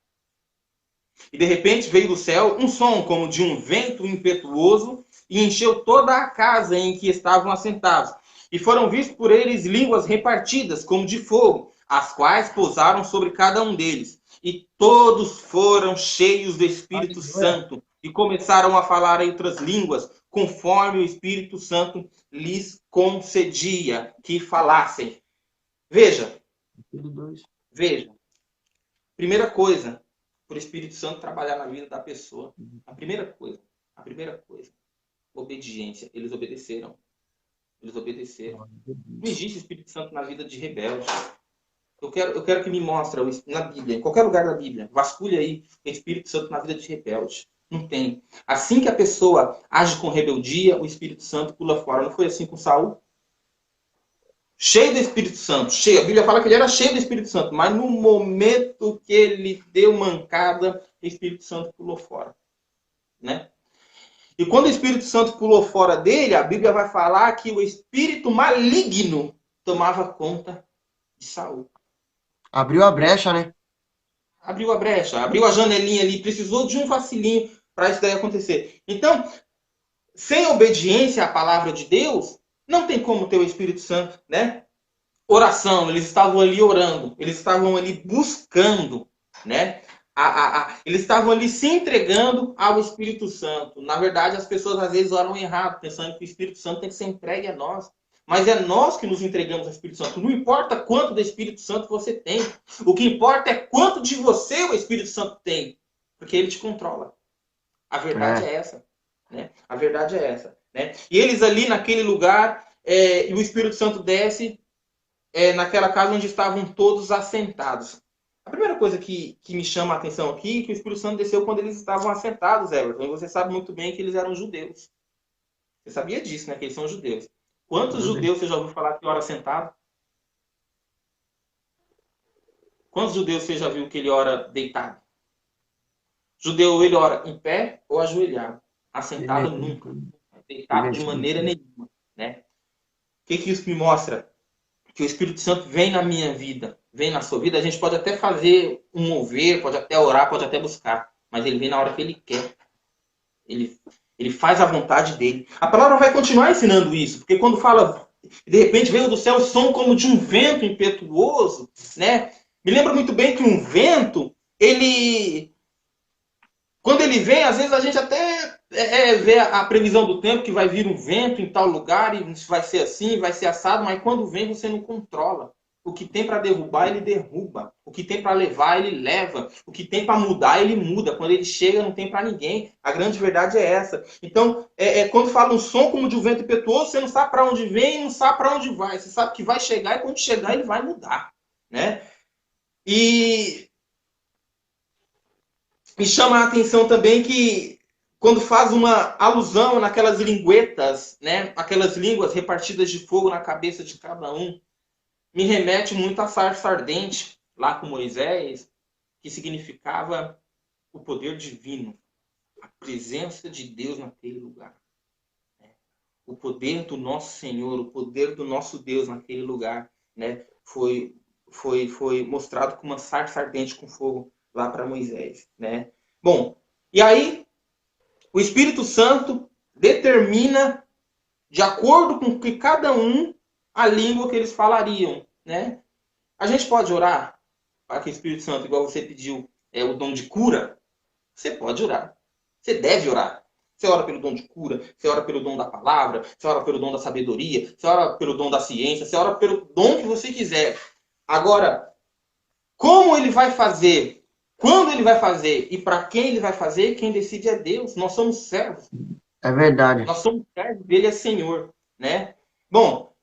[SPEAKER 2] E de repente veio do céu um som como de um vento impetuoso e encheu toda a casa em que estavam assentados. E foram vistos por eles línguas repartidas como de fogo, as quais pousaram sobre cada um deles. E todos foram cheios do Espírito Santo e começaram a falar em outras línguas, conforme o Espírito Santo lhes concedia que falassem. Veja. Primeira coisa, por Espírito Santo trabalhar na vida da pessoa. A primeira coisa, obediência. Eles obedeceram. Não existe Espírito Santo na vida de rebelde. Eu quero que me mostre na Bíblia, em qualquer lugar da Bíblia, vasculha aí, tem Espírito Santo na vida de rebelde. Não tem. Assim que a pessoa age com rebeldia, o Espírito Santo pula fora. Não foi assim com Saul? Cheio do Espírito Santo. Cheio. A Bíblia fala que ele era cheio do Espírito Santo, mas no momento que ele deu mancada, o Espírito Santo pulou fora. Né? E quando o Espírito Santo pulou fora dele, a Bíblia vai falar que o espírito maligno tomava conta de Saul.
[SPEAKER 1] Abriu a brecha, né?
[SPEAKER 2] Abriu a brecha, abriu a janelinha ali, precisou de um vacilinho para isso daí acontecer. Então, sem obediência à palavra de Deus, não tem como ter o Espírito Santo, né? Oração, eles estavam ali orando, eles estavam ali buscando, né? Eles estavam ali se entregando ao Espírito Santo. Na verdade, as pessoas às vezes oram errado, pensando que o Espírito Santo tem que ser entregue a nós. Mas é nós que nos entregamos ao Espírito Santo. Não importa quanto do Espírito Santo você tem. O que importa é quanto de você o Espírito Santo tem. Porque ele te controla. A verdade é essa. Né? A verdade é essa. Né? E eles ali naquele lugar, e o Espírito Santo desce naquela casa onde estavam todos assentados. A primeira coisa que me chama a atenção aqui é que o Espírito Santo desceu quando eles estavam assentados, Everton. E você sabe muito bem que eles eram judeus. Você sabia disso, né? Que eles são judeus. Quantos judeus você já ouviu falar que ora sentado? Quantos judeus você já viu que ele ora deitado? Judeu, ele ora em pé ou ajoelhado? Assentado nunca. Deitado de maneira nenhuma. Né? O que isso me mostra? Que o Espírito Santo vem na minha vida, vem na sua vida. A gente pode até fazer um mover, pode até orar, pode até buscar. Mas ele vem na hora que ele quer. Ele faz a vontade dele. A palavra vai continuar ensinando isso, porque quando fala, de repente veio do céu o som como de um vento impetuoso, né? Me lembra muito bem que um vento, quando ele vem, às vezes a gente até vê a previsão do tempo, que vai vir um vento em tal lugar, e vai ser assim, vai ser assado, mas quando vem você não controla. O que tem para derrubar, ele derruba. O que tem para levar, ele leva. O que tem para mudar, ele muda. Quando ele chega, não tem para ninguém. A grande verdade é essa. Então, quando fala um som como de um vento impetuoso, você não sabe para onde vem e não sabe para onde vai. Você sabe que vai chegar e quando chegar, ele vai mudar. Né? E me chama a atenção também que quando faz uma alusão naquelas linguetas, né? Aquelas línguas repartidas de fogo na cabeça de cada um, me remete muito à sarça ardente, lá com Moisés, que significava o poder divino, a presença de Deus naquele lugar. O poder do nosso Senhor, o poder do nosso Deus naquele lugar, né, foi mostrado com uma sarça ardente com fogo lá para Moisés. Né? Bom, e aí o Espírito Santo determina, de acordo com que cada um, a língua que eles falariam, né? A gente pode orar para que o Espírito Santo, igual você pediu, o dom de cura? Você pode orar. Você deve orar. Você ora pelo dom de cura, você ora pelo dom da palavra, você ora pelo dom da sabedoria, você ora pelo dom da ciência, você ora pelo dom que você quiser. Agora, como ele vai fazer, quando ele vai fazer e para quem ele vai fazer, quem decide é Deus. Nós somos servos.
[SPEAKER 1] É verdade.
[SPEAKER 2] Nós somos servos dele, é Senhor, né? Bom,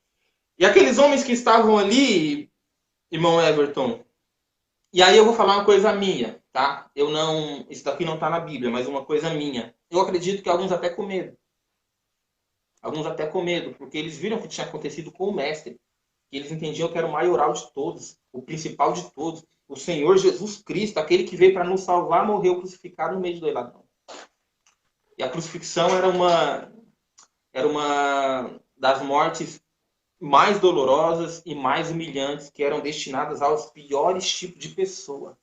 [SPEAKER 2] e aqueles homens que estavam ali, irmão Everton, e aí eu vou falar uma coisa minha, tá? Eu não, isso daqui não está na Bíblia, mas uma coisa minha. Eu acredito que alguns até com medo. Alguns até com medo, porque eles viram o que tinha acontecido com o mestre. E eles entendiam que era o maioral de todos, o principal de todos, o Senhor Jesus Cristo, aquele que veio para nos salvar, morreu crucificado no meio do ladrão. E a crucifixão era uma das mortes mais dolorosas e mais humilhantes, que eram destinadas aos piores tipos de pessoa,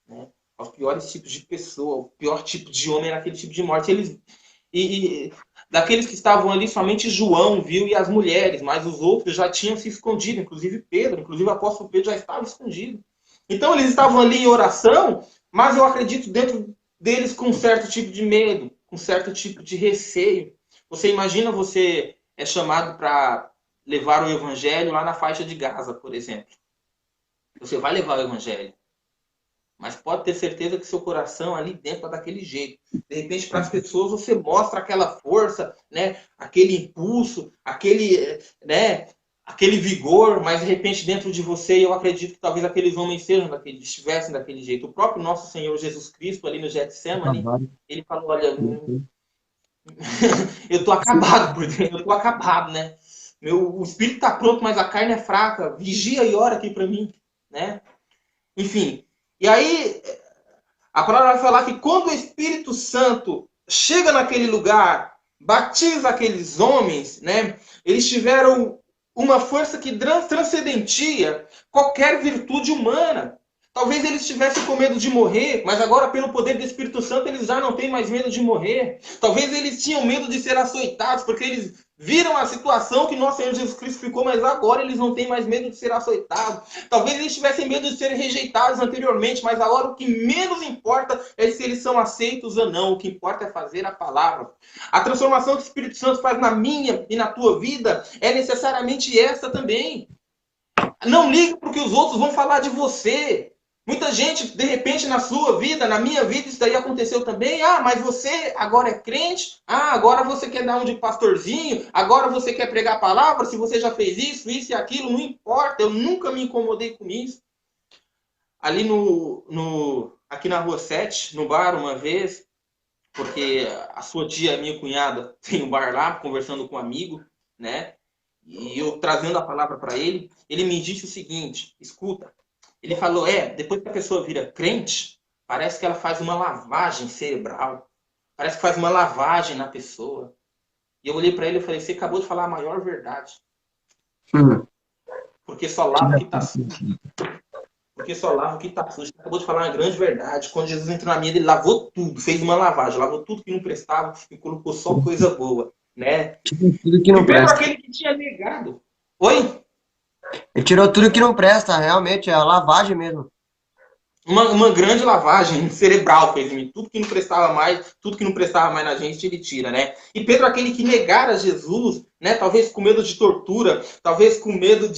[SPEAKER 2] né? Aos piores tipos de pessoa, o pior tipo de homem era aquele tipo de morte. Daqueles que estavam ali, somente João viu e as mulheres, mas os outros já tinham se escondido, inclusive Pedro, inclusive o apóstolo Pedro já estava escondido. Então eles estavam ali em oração, mas eu acredito dentro deles com um certo tipo de medo, com um certo tipo de receio. Você imagina, você é chamado para levar o evangelho lá na faixa de Gaza, por exemplo. Você vai levar o evangelho. Mas pode ter certeza que seu coração ali dentro está daquele jeito. De repente, para as pessoas, você mostra aquela força, né? Aquele impulso, aquele vigor, mas de repente dentro de você, eu acredito que talvez aqueles homens estivessem daquele jeito. O próprio nosso Senhor Jesus Cristo, ali no Getsemane, ele falou, olha, eu estou acabado por dentro, eu estou acabado, né? O espírito está pronto, mas a carne é fraca. Vigia e ora aqui para mim, né? Enfim, e aí a palavra vai falar que quando o Espírito Santo chega naquele lugar, batiza aqueles homens, né? Eles tiveram uma força que transcendentia qualquer virtude humana. Talvez eles estivessem com medo de morrer, mas agora, pelo poder do Espírito Santo, eles já não têm mais medo de morrer. Talvez eles tinham medo de ser açoitados, porque eles viram a situação que nosso Senhor Jesus Cristo ficou, mas agora eles não têm mais medo de ser açoitados. Talvez eles tivessem medo de serem rejeitados anteriormente, mas agora o que menos importa é se eles são aceitos ou não. O que importa é fazer a palavra. A transformação que o Espírito Santo faz na minha e na tua vida é necessariamente essa também. Não ligue para o que os outros vão falar de você. Muita gente, de repente, na sua vida, na minha vida, isso daí aconteceu também. Ah, mas você agora é crente? Ah, agora você quer dar um de pastorzinho? Agora você quer pregar a palavra? Se você já fez isso, isso e aquilo, não importa. Eu nunca me incomodei com isso. Ali aqui na Rua 7, no bar, uma vez, porque a sua tia, minha cunhada, tem um bar lá, conversando com um amigo, né? E eu trazendo a palavra para ele, ele me disse o seguinte, escuta, ele falou, depois que a pessoa vira crente, parece que ela faz uma lavagem cerebral. Parece que faz uma lavagem na pessoa. E eu olhei para ele e falei, você acabou de falar a maior verdade. Porque só lava o que está sujo. Porque só lava o que está sujo. Você acabou de falar uma grande verdade. Quando Jesus entrou na minha, ele lavou tudo, fez uma lavagem. Lavou tudo que não prestava e colocou só coisa boa. Né?
[SPEAKER 1] Tudo que não
[SPEAKER 2] e Pedro,
[SPEAKER 1] presta.
[SPEAKER 2] aquele que tinha negado. Oi?
[SPEAKER 1] Ele tirou tudo que não presta, realmente, é a lavagem mesmo.
[SPEAKER 2] Uma grande lavagem cerebral fez em mim. Tudo que não prestava mais na gente, ele tira, né? E Pedro, aquele que negara Jesus, né? Talvez com medo de tortura, talvez com medo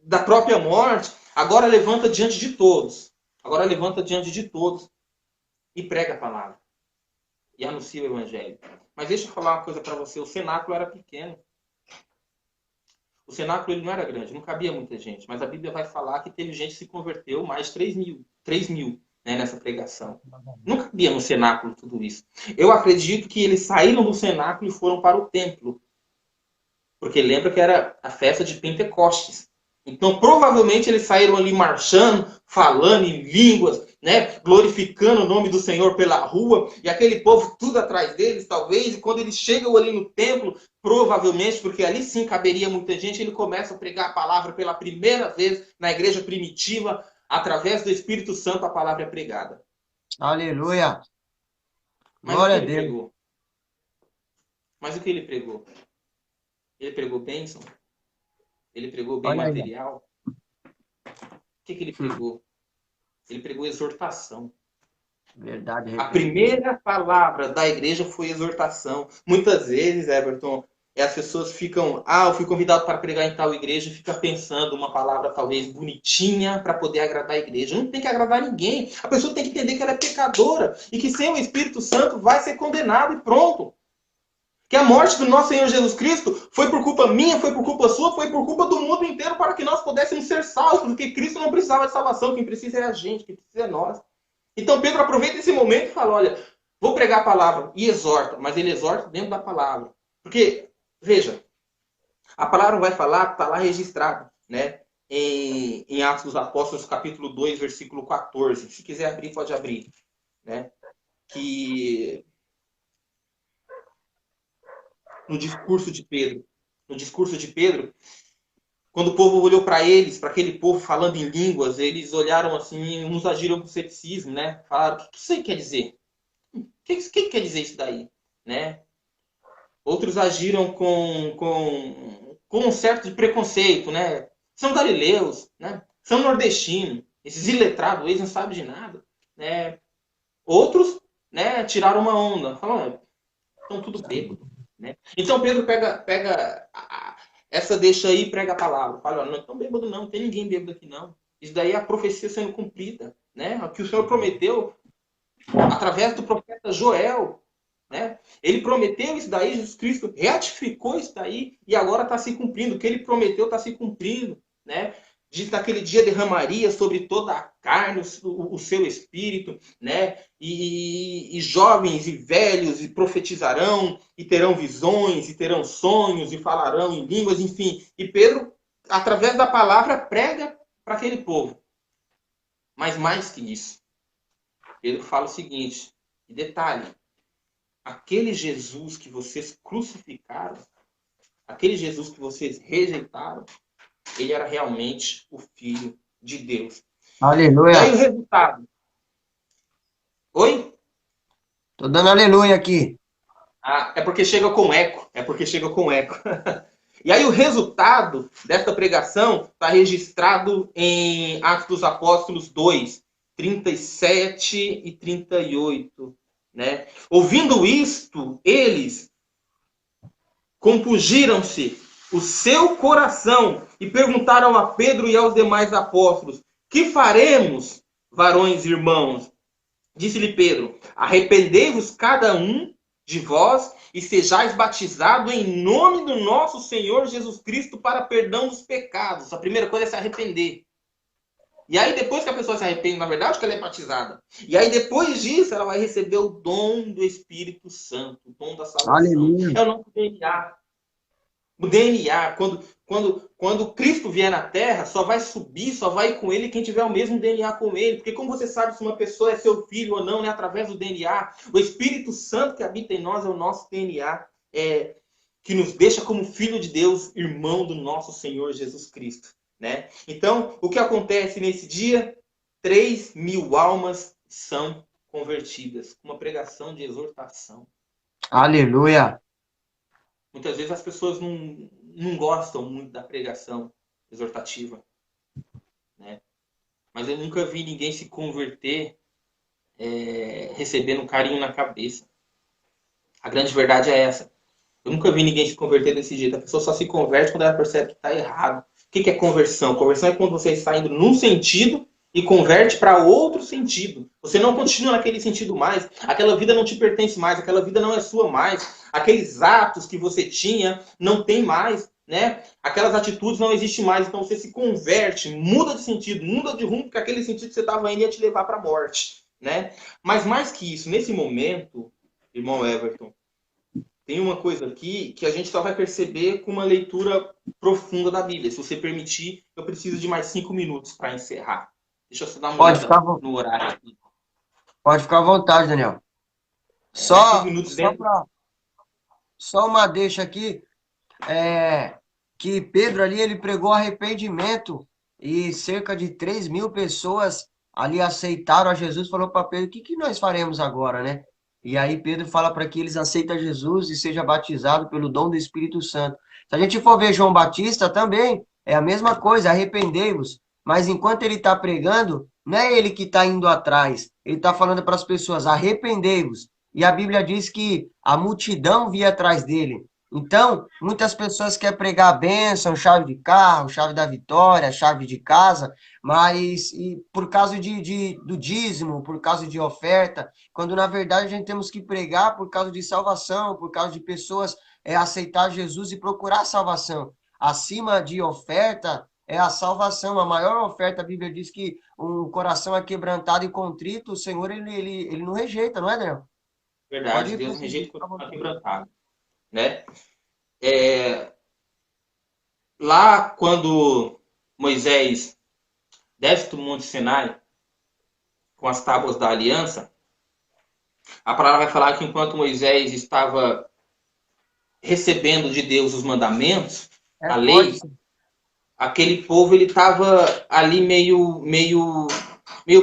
[SPEAKER 2] da própria morte, agora levanta diante de todos. Agora levanta diante de todos e prega a palavra. E anuncia o evangelho. Mas deixa eu falar uma coisa para você. O cenáculo era pequeno. O cenáculo ele não era grande, não cabia muita gente. Mas a Bíblia vai falar que teve gente que se converteu, mais de 3 mil né, nessa pregação. Não cabia no cenáculo tudo isso. Eu acredito que eles saíram do cenáculo e foram para o templo. Porque lembra que era a festa de Pentecostes. Então, provavelmente, eles saíram ali marchando, falando em línguas, né? Glorificando o nome do Senhor pela rua, e aquele povo tudo atrás deles, talvez, e quando eles chegam ali no templo, provavelmente, porque ali sim caberia muita gente, ele começa a pregar a palavra pela primeira vez na igreja primitiva, através do Espírito Santo, a palavra é pregada.
[SPEAKER 1] Aleluia!
[SPEAKER 2] Glória a Deus! Pregou? Mas o que ele pregou? Ele pregou bênção? Ele pregou bem material? O que ele pregou? Ele pregou exortação.
[SPEAKER 1] Verdade.
[SPEAKER 2] A primeira palavra da igreja foi exortação. Muitas vezes, Everton, as pessoas ficam, eu fui convidado para pregar em tal igreja, e fica pensando uma palavra talvez bonitinha para poder agradar a igreja. Não tem que agradar ninguém. A pessoa tem que entender que ela é pecadora e que sem o Espírito Santo vai ser condenada e pronto. Que a morte do nosso Senhor Jesus Cristo foi por culpa minha, foi por culpa sua, foi por culpa do mundo inteiro para que nós pudéssemos ser salvos, porque Cristo não precisava de salvação, quem precisa é a gente, quem precisa é nós. Então Pedro aproveita esse momento e fala, olha, vou pregar a palavra, e exorta, mas ele exorta dentro da palavra. Porque, veja, a palavra vai falar, está lá registrado, né? Em Atos dos Apóstolos, capítulo 2, versículo 14. Se quiser abrir, pode abrir. Né? Que no discurso de Pedro, quando o povo olhou para eles, para aquele povo falando em línguas, eles olharam assim, uns agiram com ceticismo, né? Falaram, o que isso aí quer dizer? O que quer dizer isso daí? Né? Outros agiram com um certo de preconceito, né? São galileus, né? São nordestinos, esses iletrados, eles não sabem de nada, né? Outros, né, tiraram uma onda, falaram, estão tudo bêbado, né? Então Pedro pega essa deixa aí e prega a palavra. Fala, não estão bêbado não tem ninguém bêbado aqui não. Isso daí é a profecia sendo cumprida, né? O que o Senhor prometeu através do profeta Joel, né? Ele prometeu isso daí, Jesus Cristo ratificou isso daí e agora está se cumprindo. O que ele prometeu está se cumprindo, né? Diz naquele dia derramaria sobre toda a carne o seu espírito, né? E jovens e velhos e profetizarão, e terão visões, e terão sonhos, e falarão em línguas, enfim. E Pedro, através da palavra, prega para aquele povo. Mas mais que isso, Pedro fala o seguinte, e detalhe, aquele Jesus que vocês crucificaram, aquele Jesus que vocês rejeitaram, ele era realmente o Filho de Deus.
[SPEAKER 1] Aleluia.
[SPEAKER 2] E aí o resultado. Oi?
[SPEAKER 1] Tô dando aleluia aqui.
[SPEAKER 2] Ah, é porque chega com eco. E aí o resultado desta pregação está registrado em Atos dos Apóstolos 2, 37 e 38. Né? Ouvindo isto, eles compungiram-se o seu coração e perguntaram a Pedro e aos demais apóstolos, que faremos, varões e irmãos? Disse-lhe Pedro, arrependei-vos cada um de vós e sejais batizados em nome do nosso Senhor Jesus Cristo para perdão dos pecados. A primeira coisa é se arrepender. E aí depois que a pessoa se arrepende, na verdade, que ela é batizada. E aí depois disso, ela vai receber o dom do Espírito Santo, o dom da salvação.
[SPEAKER 1] Aleluia.
[SPEAKER 2] É o nosso DNA. O DNA, quando Cristo vier na Terra, só vai subir, só vai com ele quem tiver o mesmo DNA com ele. Porque como você sabe se uma pessoa é seu filho ou não, né? Através do DNA. O Espírito Santo que habita em nós é o nosso DNA, que nos deixa como filho de Deus, irmão do nosso Senhor Jesus Cristo. Né? Então, o que acontece nesse dia? 3.000 almas são convertidas. Uma pregação de exortação.
[SPEAKER 1] Aleluia.
[SPEAKER 2] Muitas vezes as pessoas não gostam muito da pregação exortativa. Né? Mas eu nunca vi ninguém se converter recebendo carinho na cabeça. A grande verdade é essa. Eu nunca vi ninguém se converter desse jeito. A pessoa só se converte quando ela percebe que está errado. O que é conversão? Conversão é quando você está indo num sentido e converte para outro sentido. Você não continua naquele sentido mais. Aquela vida não te pertence mais. Aquela vida não é sua mais. Aqueles atos que você tinha não tem mais. Né? Aquelas atitudes não existem mais. Então você se converte, muda de sentido, muda de rumo, porque aquele sentido que você estava indo ia te levar para a morte. Né? Mas mais que isso, nesse momento, irmão Everton, tem uma coisa aqui que a gente só vai perceber com uma leitura profunda da Bíblia. Se você permitir, eu preciso de mais 5 minutos para encerrar. Deixa eu só dar uma olhada no horário aqui.
[SPEAKER 1] Pode ficar à vontade, Daniel. Só uma deixa aqui. Que Pedro ali, ele pregou arrependimento e cerca de 3.000 pessoas ali aceitaram a Jesus. Falou para Pedro, o que nós faremos agora, né? E aí Pedro fala para que eles aceitem Jesus e seja batizado pelo dom do Espírito Santo. Se a gente for ver João Batista também, é a mesma coisa, arrependei-vos. Mas enquanto ele está pregando, não é ele que está indo atrás. Ele está falando para as pessoas, arrependei-vos. E a Bíblia diz que a multidão via atrás dele. Então, muitas pessoas querem pregar a bênção, chave de carro, chave da vitória, chave de casa, mas por causa do dízimo, por causa de oferta, quando na verdade a gente temos que pregar por causa de salvação, por causa de pessoas aceitar Jesus e procurar salvação. Acima de oferta é a salvação. A maior oferta, a Bíblia diz que um coração é quebrantado e contrito, o Senhor ele não rejeita, não é, Daniel? Pode
[SPEAKER 2] Verdade,
[SPEAKER 1] ir
[SPEAKER 2] Deus não
[SPEAKER 1] prosseguir,
[SPEAKER 2] rejeita
[SPEAKER 1] por
[SPEAKER 2] o coração
[SPEAKER 1] favor.
[SPEAKER 2] quebrantado, né? É, lá quando Moisés desce do Monte Sinai com as tábuas da aliança, a palavra vai falar que enquanto Moisés estava recebendo de Deus os mandamentos,
[SPEAKER 1] É
[SPEAKER 2] a
[SPEAKER 1] forte,
[SPEAKER 2] lei,
[SPEAKER 1] sim.
[SPEAKER 2] aquele povo ele estava ali meio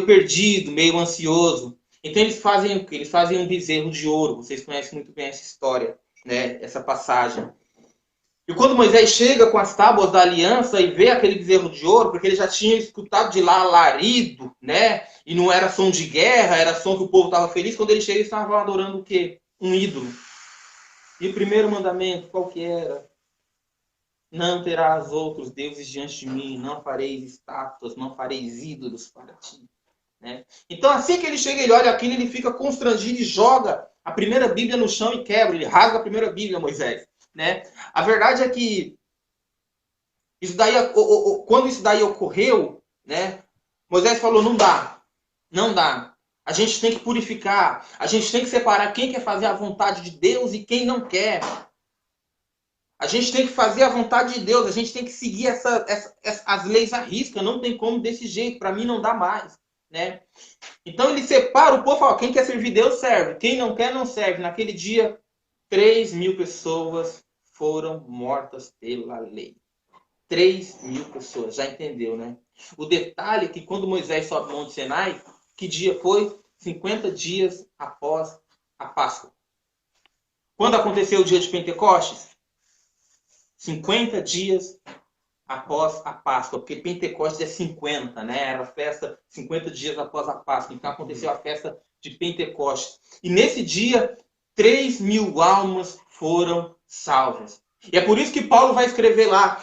[SPEAKER 2] perdido, meio ansioso. Então eles fazem o quê? Eles fazem um bezerro de ouro. Vocês conhecem muito bem essa história, né? Essa passagem. E quando Moisés chega com as tábuas da aliança e vê aquele bezerro de ouro, porque ele já tinha escutado de lá alarido, né? E não era som de guerra, era som que o povo estava feliz. Quando ele chega, eles estavam adorando o quê? Um ídolo. E o primeiro mandamento, qual que era? Não terás outros deuses diante de mim, não fareis estátuas, não fareis ídolos para ti. Né? Então, assim que ele chega, ele olha aquilo, ele fica constrangido e joga a primeira Bíblia no chão e quebra. Ele rasga a primeira Bíblia, Moisés. Né? A verdade é que isso daí, quando isso daí ocorreu, né, Moisés falou, não dá, não dá. A gente tem que purificar, a gente tem que separar quem quer fazer a vontade de Deus e quem não quer. A gente tem que fazer a vontade de Deus, a gente tem que seguir as leis à risca, não tem como desse jeito, para mim não dá mais. Né? Então ele separa o povo, fala, quem quer servir Deus serve, quem não quer não serve. Naquele dia, 3.000 pessoas foram mortas pela lei. 3.000 pessoas, já entendeu, né? O detalhe é que quando Moisés sobe o Monte Sinai, que dia foi? 50 dias após a Páscoa. Quando aconteceu o dia de Pentecostes? 50 dias após a Páscoa, porque Pentecostes é 50, né? Era a festa 50 dias após a Páscoa. Então aconteceu a festa de Pentecostes. E nesse dia, 3.000 almas foram salvas. E é por isso que Paulo vai escrever lá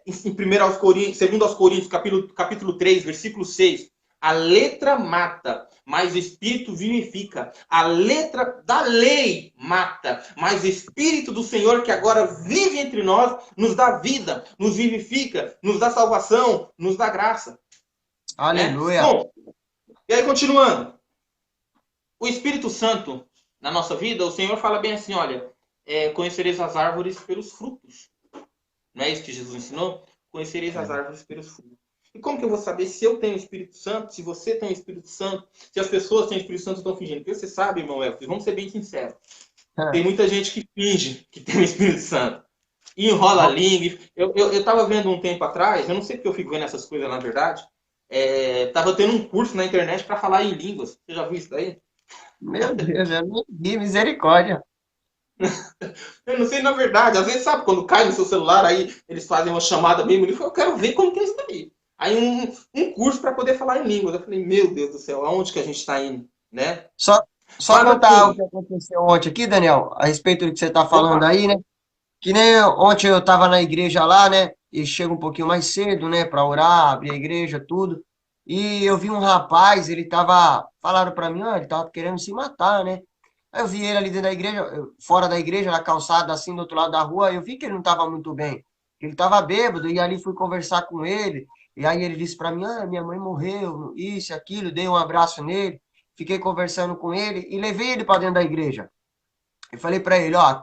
[SPEAKER 2] em 1 aos Coríntios, 2 aos Coríntios, capítulo 3, versículo 6. A letra mata, mas o Espírito vivifica. A letra da lei mata, mas o Espírito do Senhor que agora vive entre nós nos dá vida, nos vivifica, nos dá salvação, nos dá graça. Né?
[SPEAKER 1] Aleluia.
[SPEAKER 2] Bom, e aí continuando. O Espírito Santo na nossa vida, o Senhor fala bem assim, olha, conhecereis as árvores pelos frutos. Não é isso que Jesus ensinou? Conhecereis as árvores pelos frutos. E como que eu vou saber se eu tenho o Espírito Santo, se você tem o Espírito Santo, se as pessoas têm o Espírito Santo e estão fingindo? Porque você sabe, irmão Elvis, vamos ser bem sinceros. Tem muita gente que finge que tem o Espírito Santo. E enrola a língua. Eu estava vendo um tempo atrás, eu não sei porque eu fico vendo essas coisas na verdade, estava tendo um curso na internet para falar em línguas. Você já viu isso daí?
[SPEAKER 1] Meu Deus, eu nem vi, misericórdia.
[SPEAKER 2] Eu não sei, na verdade, às vezes, sabe, quando cai no seu celular, aí eles fazem uma chamada bem bonita, eu quero ver como que é isso daí. Aí um curso para poder falar em línguas. Eu falei, meu Deus do céu, aonde que a gente está indo, né?
[SPEAKER 1] Só, só
[SPEAKER 2] Mas
[SPEAKER 1] contar algo que
[SPEAKER 2] assim,
[SPEAKER 1] aconteceu ontem aqui, Daniel, a respeito do que você está falando
[SPEAKER 2] opa,
[SPEAKER 1] aí, né? Que nem ontem eu estava na igreja lá, né? E chego um pouquinho mais cedo, né? Para orar, abrir a igreja, tudo. E eu vi um rapaz, ele tava. Falaram para mim, ele tava querendo se matar, né? Aí eu vi ele ali dentro da igreja, fora da igreja, na calçada, assim, do outro lado da rua. Eu vi que ele não tava muito bem. Ele tava bêbado, e ali fui conversar com ele. E aí ele disse para mim: minha mãe morreu, isso, aquilo. Dei um abraço nele, fiquei conversando com ele e levei ele para dentro da igreja. Eu falei para ele, ó,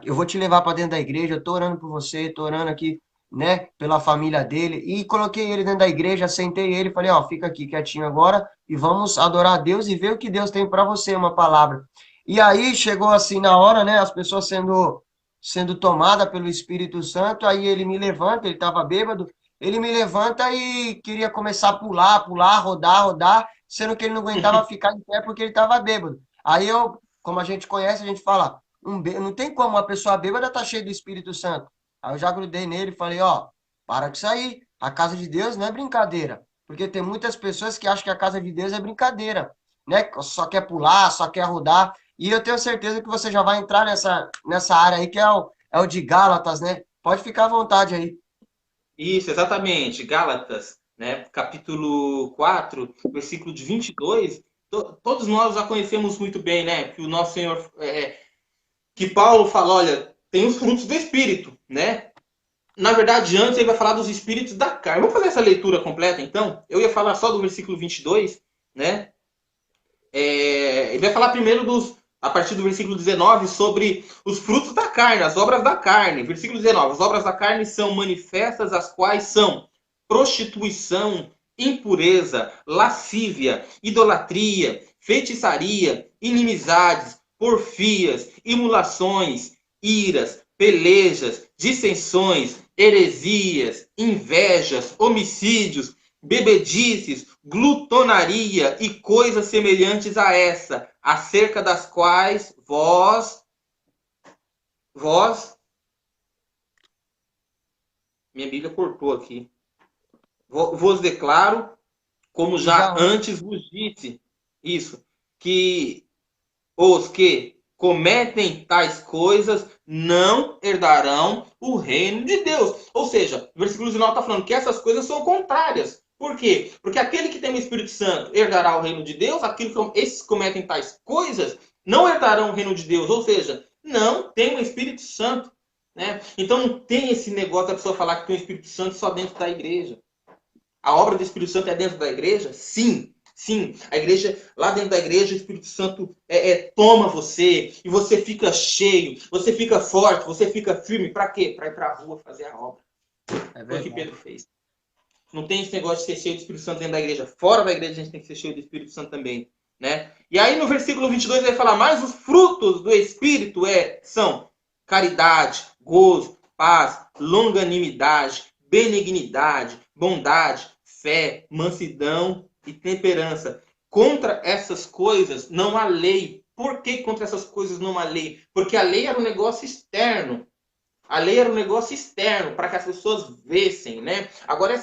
[SPEAKER 1] eu vou te levar para dentro da igreja, eu tô orando por você, tô orando aqui, né, pela família dele, e coloquei ele dentro da igreja, sentei ele, falei, ó, fica aqui quietinho agora e vamos adorar a Deus e ver o que Deus tem para você, uma palavra. E aí chegou assim na hora, né, as pessoas sendo tomadas pelo Espírito Santo, aí ele me levanta, ele estava bêbado, ele me levanta e queria começar a pular, pular, rodar, rodar, sendo que ele não aguentava ficar em pé porque ele estava bêbado. Aí eu, como a gente conhece, a gente fala, não tem como uma pessoa bêbada estar cheia do Espírito Santo. Aí eu já grudei nele e falei, ó, para com isso aí. A casa de Deus não é brincadeira. Porque tem muitas pessoas que acham que a casa de Deus é brincadeira, né? Só quer pular, só quer rodar. E eu tenho certeza que você já vai entrar nessa área aí, que é o de Gálatas, né? Pode ficar à vontade aí.
[SPEAKER 2] Isso, exatamente. Gálatas, né? Capítulo 4, versículo de 22. Todos nós já conhecemos muito bem, né? Que o nosso Senhor, que Paulo fala, olha, tem os frutos do Espírito, né? Na verdade, antes ele vai falar dos espíritos da carne. Vamos fazer essa leitura completa, então? Eu ia falar só do versículo 22, né? Ele vai falar primeiro a partir do versículo 19 sobre os frutos da carne, as obras da carne. Versículo 19: as obras da carne são manifestas, as quais são prostituição, impureza, lascívia, idolatria, feitiçaria, inimizades, porfias, imulações, iras, pelejas, dissensões, heresias, invejas, homicídios, bebedices, glutonaria e coisas semelhantes a essa, acerca das quais minha Bíblia cortou aqui, vos declaro, como já antes vos disse, isso, que os que cometem tais coisas não herdarão o reino de Deus. Ou seja, o versículo 19 está falando que essas coisas são contrárias. Por quê? Porque aquele que tem o Espírito Santo herdará o reino de Deus, esses que cometem tais coisas não herdarão o reino de Deus. Ou seja, não tem o Espírito Santo. Né? Então não tem esse negócio da pessoa falar que tem o Espírito Santo só dentro da igreja. A obra do Espírito Santo é dentro da igreja? Sim. Sim, a igreja, lá dentro da igreja, o Espírito Santo toma você e você fica cheio, você fica forte, você fica firme. Para quê? Para ir para a rua fazer a obra. Foi o que Pedro fez. Não tem esse negócio de ser cheio do Espírito Santo dentro da igreja. Fora da igreja a gente tem que ser cheio do Espírito Santo também. Né? E aí no versículo 22 ele vai falar, mas os frutos do Espírito são caridade, gozo, paz, longanimidade, benignidade, bondade, fé, mansidão e temperança. Contra essas coisas não há lei. Por que contra essas coisas não há lei? Porque a lei era um negócio externo. A lei era um negócio externo, para que as pessoas vissem, né? Agora,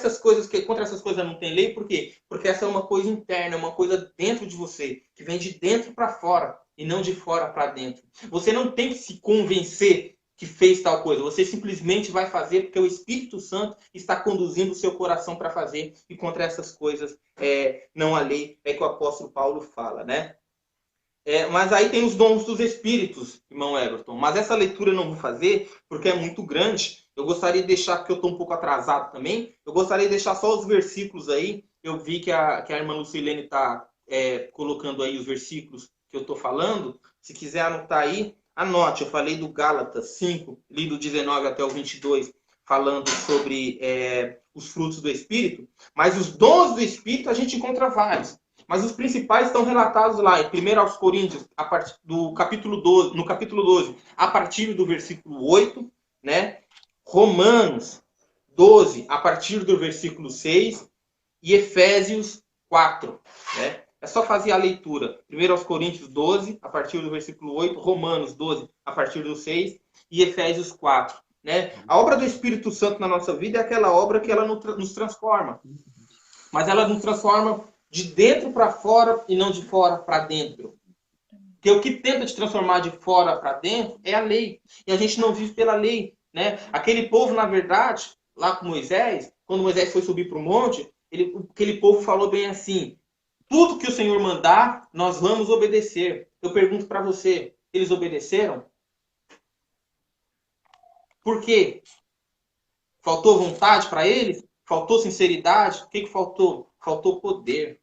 [SPEAKER 2] contra essas coisas não tem lei, por quê? Porque essa é uma coisa interna, é uma coisa dentro de você, que vem de dentro para fora, e não de fora para dentro. Você não tem que se convencer que fez tal coisa, você simplesmente vai fazer porque o Espírito Santo está conduzindo o seu coração para fazer, e contra essas coisas não há lei, é que o apóstolo Paulo fala, né? Mas aí tem os dons dos espíritos, irmão Everton. Mas essa leitura eu não vou fazer porque é muito grande. Eu gostaria de deixar, porque eu estou um pouco atrasado também, eu gostaria de deixar só os versículos aí. Eu vi que a irmã Lucilene está colocando aí os versículos que eu estou falando. Se quiser anotar aí, anote. Eu falei do Gálatas 5, li do 19 até o 22, falando sobre os frutos do Espírito. Mas os dons do Espírito a gente encontra vários. Mas os principais estão relatados lá em 1 aos Coríntios, a partir do capítulo 12, no capítulo 12, a partir do versículo 8, né? Romanos 12, a partir do versículo 6, e Efésios 4, né? É só fazer a leitura. 1 aos Coríntios 12, a partir do versículo 8, Romanos 12, a partir do 6, e Efésios 4. Né? A obra do Espírito Santo na nossa vida é aquela obra que ela nos transforma. Mas ela nos transforma de dentro para fora e não de fora para dentro. Porque o que tenta te transformar de fora para dentro é a lei. E a gente não vive pela lei. Né? Aquele povo, na verdade, lá com Moisés, quando Moisés foi subir para o monte, aquele povo falou bem assim, tudo que o Senhor mandar, nós vamos obedecer. Eu pergunto para você, eles obedeceram? Por quê? Faltou vontade para eles? Faltou sinceridade? O que faltou? Faltou poder.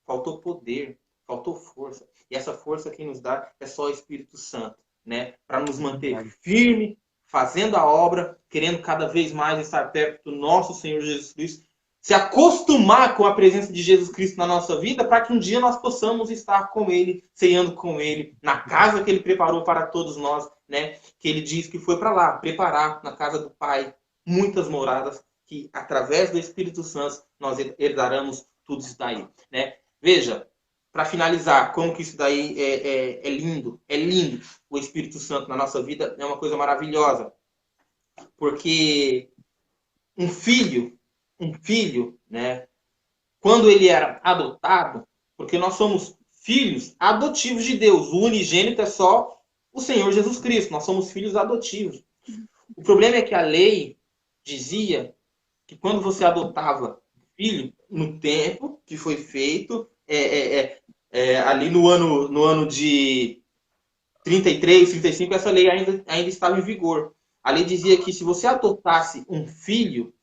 [SPEAKER 2] Faltou poder, faltou força. E essa força que nos dá é só o Espírito Santo, né? Para nos manter firme, fazendo a obra, querendo cada vez mais estar perto do nosso Senhor Jesus Cristo, se acostumar com a presença de Jesus Cristo na nossa vida, para que um dia nós possamos estar com Ele, ceando com Ele, na casa que Ele preparou para todos nós, né? Que Ele diz que foi para lá, preparar na casa do Pai muitas moradas, que através do Espírito Santo nós herdaremos tudo isso daí, né? Veja, para finalizar, como que isso daí é lindo. É lindo o Espírito Santo na nossa vida, é uma coisa maravilhosa. Porque um filho, né, quando ele era adotado, porque nós somos filhos adotivos de Deus. O unigênito é só o Senhor Jesus Cristo. Nós somos filhos adotivos. O problema é que a lei dizia que quando você adotava filho, no tempo que foi feito, ali no ano de 33, 35, essa lei ainda estava em vigor. A lei dizia que se você adotasse um filho,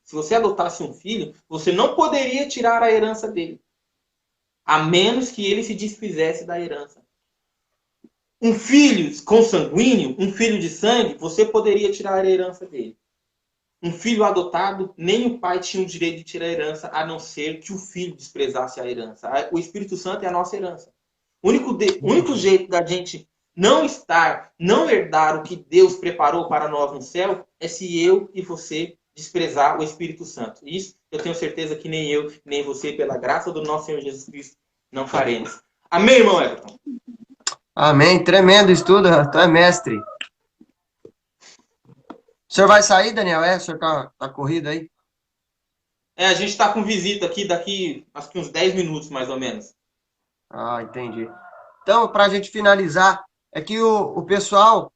[SPEAKER 2] você não poderia tirar a herança dele, a menos que ele se desfizesse da herança. Um filho consanguíneo, um filho de sangue, você poderia tirar a herança dele. Um filho adotado, nem o pai tinha o direito de tirar a herança, a não ser que o filho desprezasse a herança. O Espírito Santo é a nossa herança. O único jeito da gente não herdar o que Deus preparou para nós no céu, é se eu e você desprezar o Espírito Santo. Isso eu tenho certeza que nem eu, nem você, pela graça do nosso Senhor Jesus Cristo, não faremos. Amém, irmão Everton?
[SPEAKER 1] Amém. Tremendo estudo, tu é mestre. O senhor vai sair, Daniel? O senhor tá corrido aí?
[SPEAKER 2] A gente está com visita aqui daqui, acho que uns 10 minutos, mais ou menos.
[SPEAKER 1] Ah, entendi. Então, para a gente finalizar, é que o pessoal,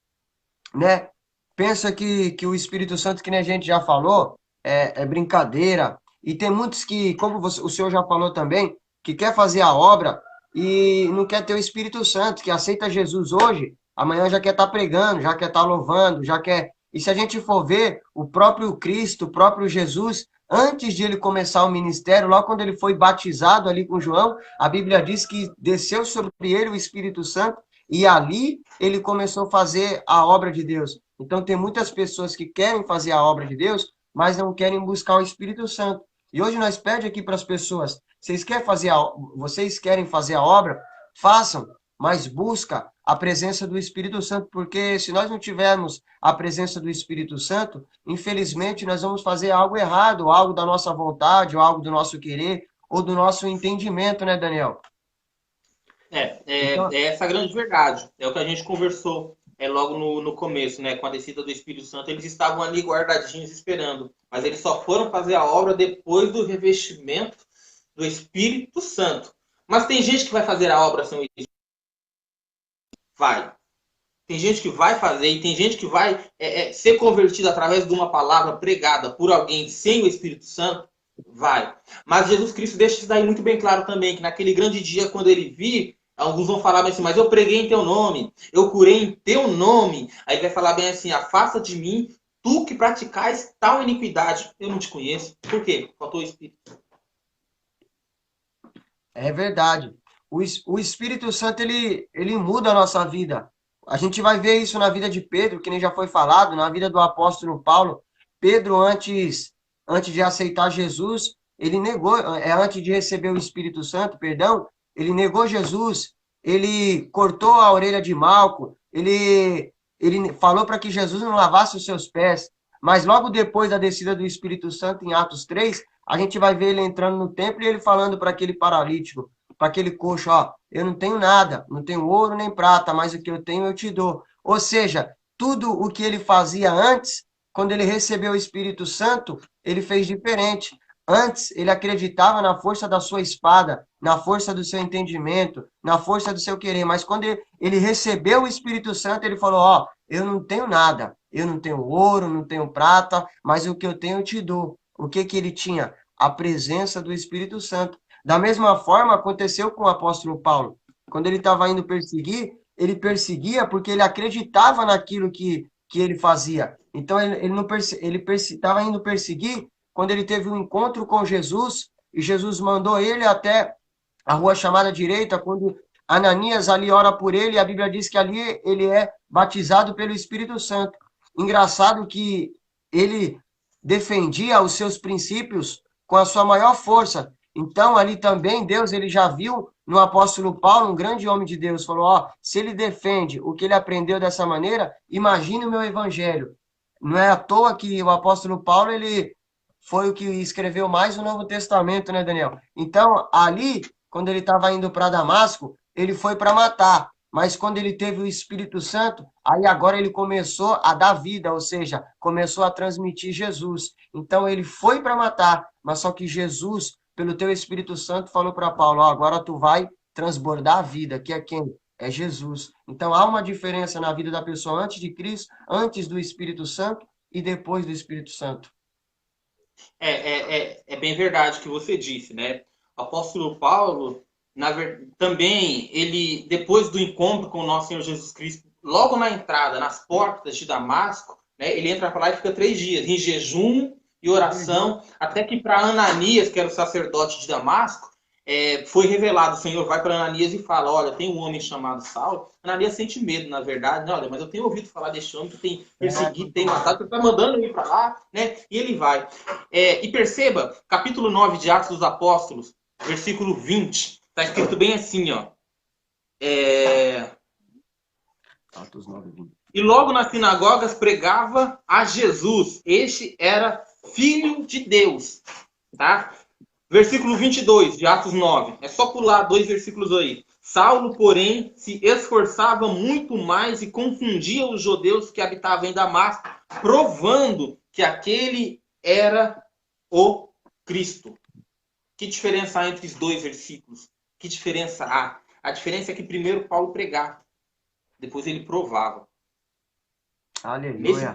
[SPEAKER 1] né, pensa que o Espírito Santo, que nem a gente já falou, é brincadeira. E tem muitos que, como o senhor já falou também, que quer fazer a obra e não quer ter o Espírito Santo, que aceita Jesus hoje, amanhã já quer estar pregando, já quer estar louvando, já quer... E se a gente for ver, o próprio Cristo, o próprio Jesus, antes de ele começar o ministério, logo quando ele foi batizado ali com João, a Bíblia diz que desceu sobre ele o Espírito Santo e ali ele começou a fazer a obra de Deus. Então tem muitas pessoas que querem fazer a obra de Deus, mas não querem buscar o Espírito Santo. E hoje nós pedimos aqui para as pessoas, vocês querem fazer a obra? Façam, mas busca a presença do Espírito Santo, porque se nós não tivermos a presença do Espírito Santo, infelizmente nós vamos fazer algo errado, algo da nossa vontade, ou algo do nosso querer, ou do nosso entendimento, né, Daniel?
[SPEAKER 2] É essa a grande verdade. É o que a gente conversou logo no começo, né? Com a descida do Espírito Santo, eles estavam ali guardadinhos esperando, mas eles só foram fazer a obra depois do revestimento do Espírito Santo. Mas tem gente que vai fazer a obra sem o Espírito? Vai. Tem gente que vai fazer e tem gente que vai ser convertida através de uma palavra pregada por alguém sem o Espírito Santo? Vai. Mas Jesus Cristo deixa isso daí muito bem claro também, que naquele grande dia, quando ele vir, alguns vão falar bem assim, mas eu preguei em teu nome, eu curei em teu nome. Aí vai falar bem assim, afasta de mim, tu que praticais tal iniquidade. Eu não te conheço. Por quê? Faltou o Espírito.
[SPEAKER 1] É verdade. O Espírito Santo, ele muda a nossa vida. A gente vai ver isso na vida de Pedro, que nem já foi falado, na vida do apóstolo Paulo. Pedro, antes de aceitar Jesus, ele negou, antes de receber o Espírito Santo, perdão, ele negou Jesus, ele cortou a orelha de Malco, ele falou para que Jesus não lavasse os seus pés. Mas logo depois da descida do Espírito Santo, em Atos 3, a gente vai ver ele entrando no templo e ele falando para aquele paralítico, para aquele coxo, ó, eu não tenho nada, não tenho ouro nem prata, mas o que eu tenho eu te dou. Ou seja, tudo o que ele fazia antes, quando ele recebeu o Espírito Santo, ele fez diferente. Antes, ele acreditava na força da sua espada, na força do seu entendimento, na força do seu querer, mas quando ele recebeu o Espírito Santo, ele falou, ó, eu não tenho nada, eu não tenho ouro, não tenho prata, mas o que eu tenho eu te dou. O que ele tinha? A presença do Espírito Santo. Da mesma forma, aconteceu com o apóstolo Paulo. Quando ele estava indo perseguir, ele perseguia porque ele acreditava naquilo que ele fazia. Então, ele estava indo perseguir quando ele teve um encontro com Jesus, e Jesus mandou ele até a rua chamada direita, quando Ananias ali ora por ele, e a Bíblia diz que ali ele é batizado pelo Espírito Santo. Engraçado que ele defendia os seus princípios com a sua maior força. Então, ali também, Deus, ele já viu no apóstolo Paulo, um grande homem de Deus, falou, ó, se ele defende o que ele aprendeu dessa maneira, imagine o meu evangelho. Não é à toa que o apóstolo Paulo, ele foi o que escreveu mais o Novo Testamento, né, Daniel? Então, ali, quando ele estava indo para Damasco, ele foi para matar. Mas quando ele teve o Espírito Santo, aí agora ele começou a dar vida, ou seja, começou a transmitir Jesus. Então, ele foi para matar, mas só que Jesus, pelo teu Espírito Santo, falou para Paulo, ó, agora tu vai transbordar a vida, que é quem? É Jesus. Então há uma diferença na vida da pessoa antes de Cristo, antes do Espírito Santo e depois do Espírito Santo.
[SPEAKER 2] É bem verdade o que você disse, né? O apóstolo Paulo, também, ele, depois do encontro com o nosso Senhor Jesus Cristo, logo na entrada, nas portas de Damasco, né, ele entra para lá e fica 3 dias, em jejum e oração, até que para Ananias, que era o sacerdote de Damasco, foi revelado, o Senhor vai para Ananias e fala, olha, tem um homem chamado Saulo. Ananias sente medo, na verdade, olha, mas eu tenho ouvido falar deste homem que tem perseguido, tem matado, você está mandando ele para lá, né? E ele vai. E perceba, capítulo 9 de Atos dos Apóstolos, versículo 20, está escrito bem assim, ó.
[SPEAKER 1] Atos 9, 20.
[SPEAKER 2] E logo nas sinagogas pregava a Jesus. Este era Filho de Deus, tá? Versículo 22 de Atos 9. É só pular 2 versículos aí. Saulo, porém, se esforçava muito mais e confundia os judeus que habitavam em Damasco, provando que aquele era o Cristo. Que diferença há entre os 2 versículos? Que diferença há? A diferença é que primeiro Paulo pregava, depois ele provava.
[SPEAKER 1] Aleluia.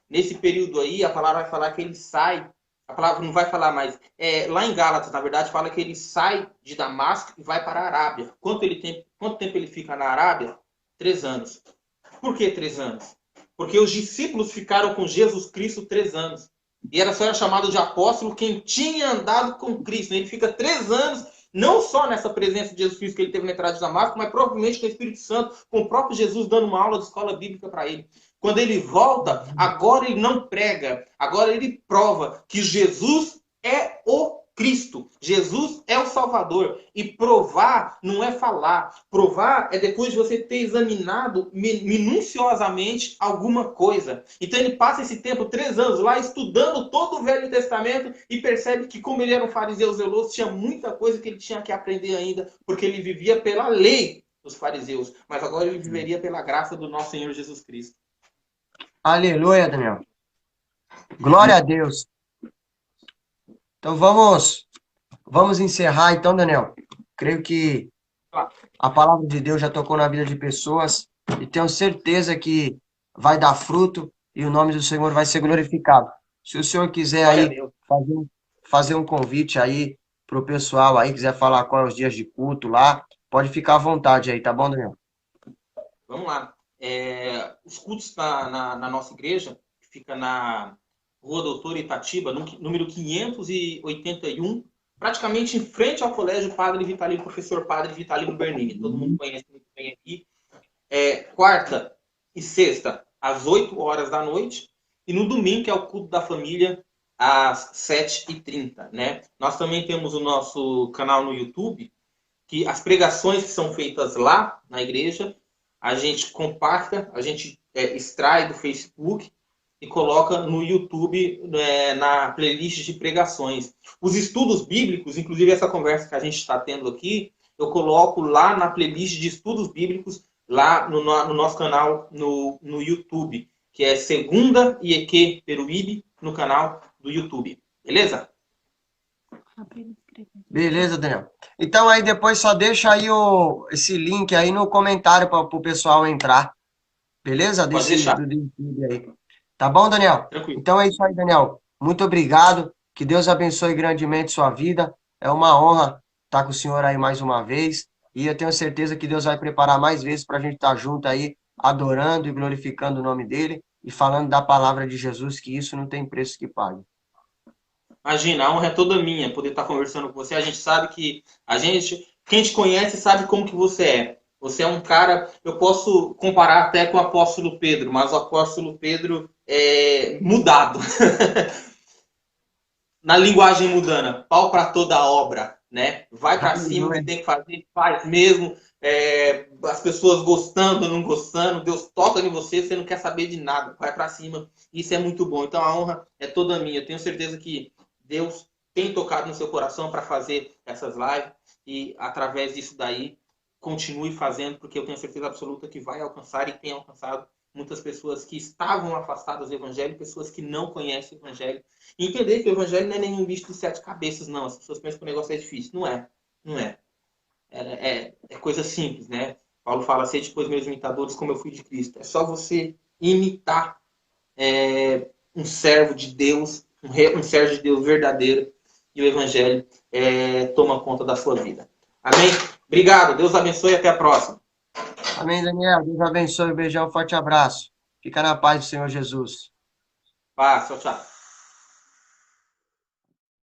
[SPEAKER 2] Nesse período aí, a palavra vai falar que ele sai. A palavra não vai falar mais. Lá em Gálatas, na verdade, fala que ele sai de Damasco e vai para a Arábia. Quanto tempo ele fica na Arábia? 3 anos. Por que 3 anos? Porque os discípulos ficaram com Jesus Cristo 3 anos. E só era chamado de apóstolo quem tinha andado com Cristo. Ele fica 3 anos, não só nessa presença de Jesus Cristo que ele teve na entrada de Damasco, mas provavelmente com o Espírito Santo, com o próprio Jesus dando uma aula de escola bíblica para ele. Quando ele volta, agora ele não prega, agora ele prova que Jesus é o Cristo. Jesus é o Salvador. E provar não é falar. Provar é depois de você ter examinado minuciosamente alguma coisa. Então ele passa esse tempo, 3 anos lá, estudando todo o Velho Testamento e percebe que, como ele era um fariseu zeloso, tinha muita coisa que ele tinha que aprender ainda, porque ele vivia pela lei dos fariseus. Mas agora ele viveria pela graça do nosso Senhor Jesus Cristo.
[SPEAKER 1] Aleluia, Daniel. Glória a Deus. Então vamos encerrar então, Daniel. Creio que a palavra de Deus já tocou na vida de pessoas e tenho certeza que vai dar fruto e o nome do Senhor vai ser glorificado. Se o senhor quiser aí fazer um convite aí para o pessoal aí, quiser falar quais os dias de culto lá, pode ficar à vontade aí, tá bom, Daniel?
[SPEAKER 2] Vamos lá. Os cultos na nossa igreja, que fica na Rua Doutor Itatiba, número 581, praticamente em frente ao Colégio Padre Vitalino, professor Padre Vitalino Bernini. Todo mundo conhece muito bem aqui. Quarta e sexta, às 8 horas da noite. E no domingo, que é o culto da família, às 7h30. Né? Nós também temos o nosso canal no YouTube, que as pregações que são feitas lá na igreja, a gente compacta, a gente extrai do Facebook e coloca no YouTube, na playlist de pregações. Os estudos bíblicos, inclusive essa conversa que a gente está tendo aqui, eu coloco lá na playlist de estudos bíblicos, lá no nosso canal no YouTube, que é Segunda e EQ Peruíbe, no canal do YouTube. Beleza?
[SPEAKER 1] Beleza, Daniel. Então aí depois só deixa aí esse link aí no comentário para o pessoal entrar. Beleza?
[SPEAKER 2] Pode deixar.
[SPEAKER 1] Do YouTube aí. Tá bom, Daniel?
[SPEAKER 2] Tranquilo.
[SPEAKER 1] Então é isso aí, Daniel. Muito obrigado. Que Deus abençoe grandemente sua vida. É uma honra estar com o senhor aí mais uma vez. E eu tenho certeza que Deus vai preparar mais vezes para a gente estar junto aí, adorando e glorificando o nome dele e falando da palavra de Jesus, que isso não tem preço que pague.
[SPEAKER 2] Imagina, a honra é toda minha poder estar conversando com você. A gente sabe que quem te conhece sabe como que você é. Você é um cara, eu posso comparar até com o apóstolo Pedro, mas o apóstolo Pedro é mudado. Na linguagem mudana, pau para toda a obra, né? Vai para cima, o que tem que fazer, faz mesmo. As pessoas gostando ou não gostando, Deus toca em você, você não quer saber de nada, vai para cima. Isso é muito bom. Então a honra é toda minha. Eu tenho certeza que Deus tem tocado no seu coração para fazer essas lives e através disso daí continue fazendo, porque eu tenho certeza absoluta que vai alcançar e tem alcançado muitas pessoas que estavam afastadas do evangelho, pessoas que não conhecem o evangelho. E entender que o evangelho não é nenhum bicho de 7 cabeças, não. As pessoas pensam que o negócio é difícil. Não é. Não é. coisa simples, né? Paulo fala, sede depois meus imitadores como eu fui de Cristo. É só você imitar um servo de Deus, um servo de Deus verdadeiro, e o Evangelho toma conta da sua vida. Amém? Obrigado, Deus abençoe e até a próxima.
[SPEAKER 1] Amém, Daniel. Deus abençoe. Um beijão, forte abraço. Fica na paz do Senhor Jesus.
[SPEAKER 2] Paz, tchau, tchau.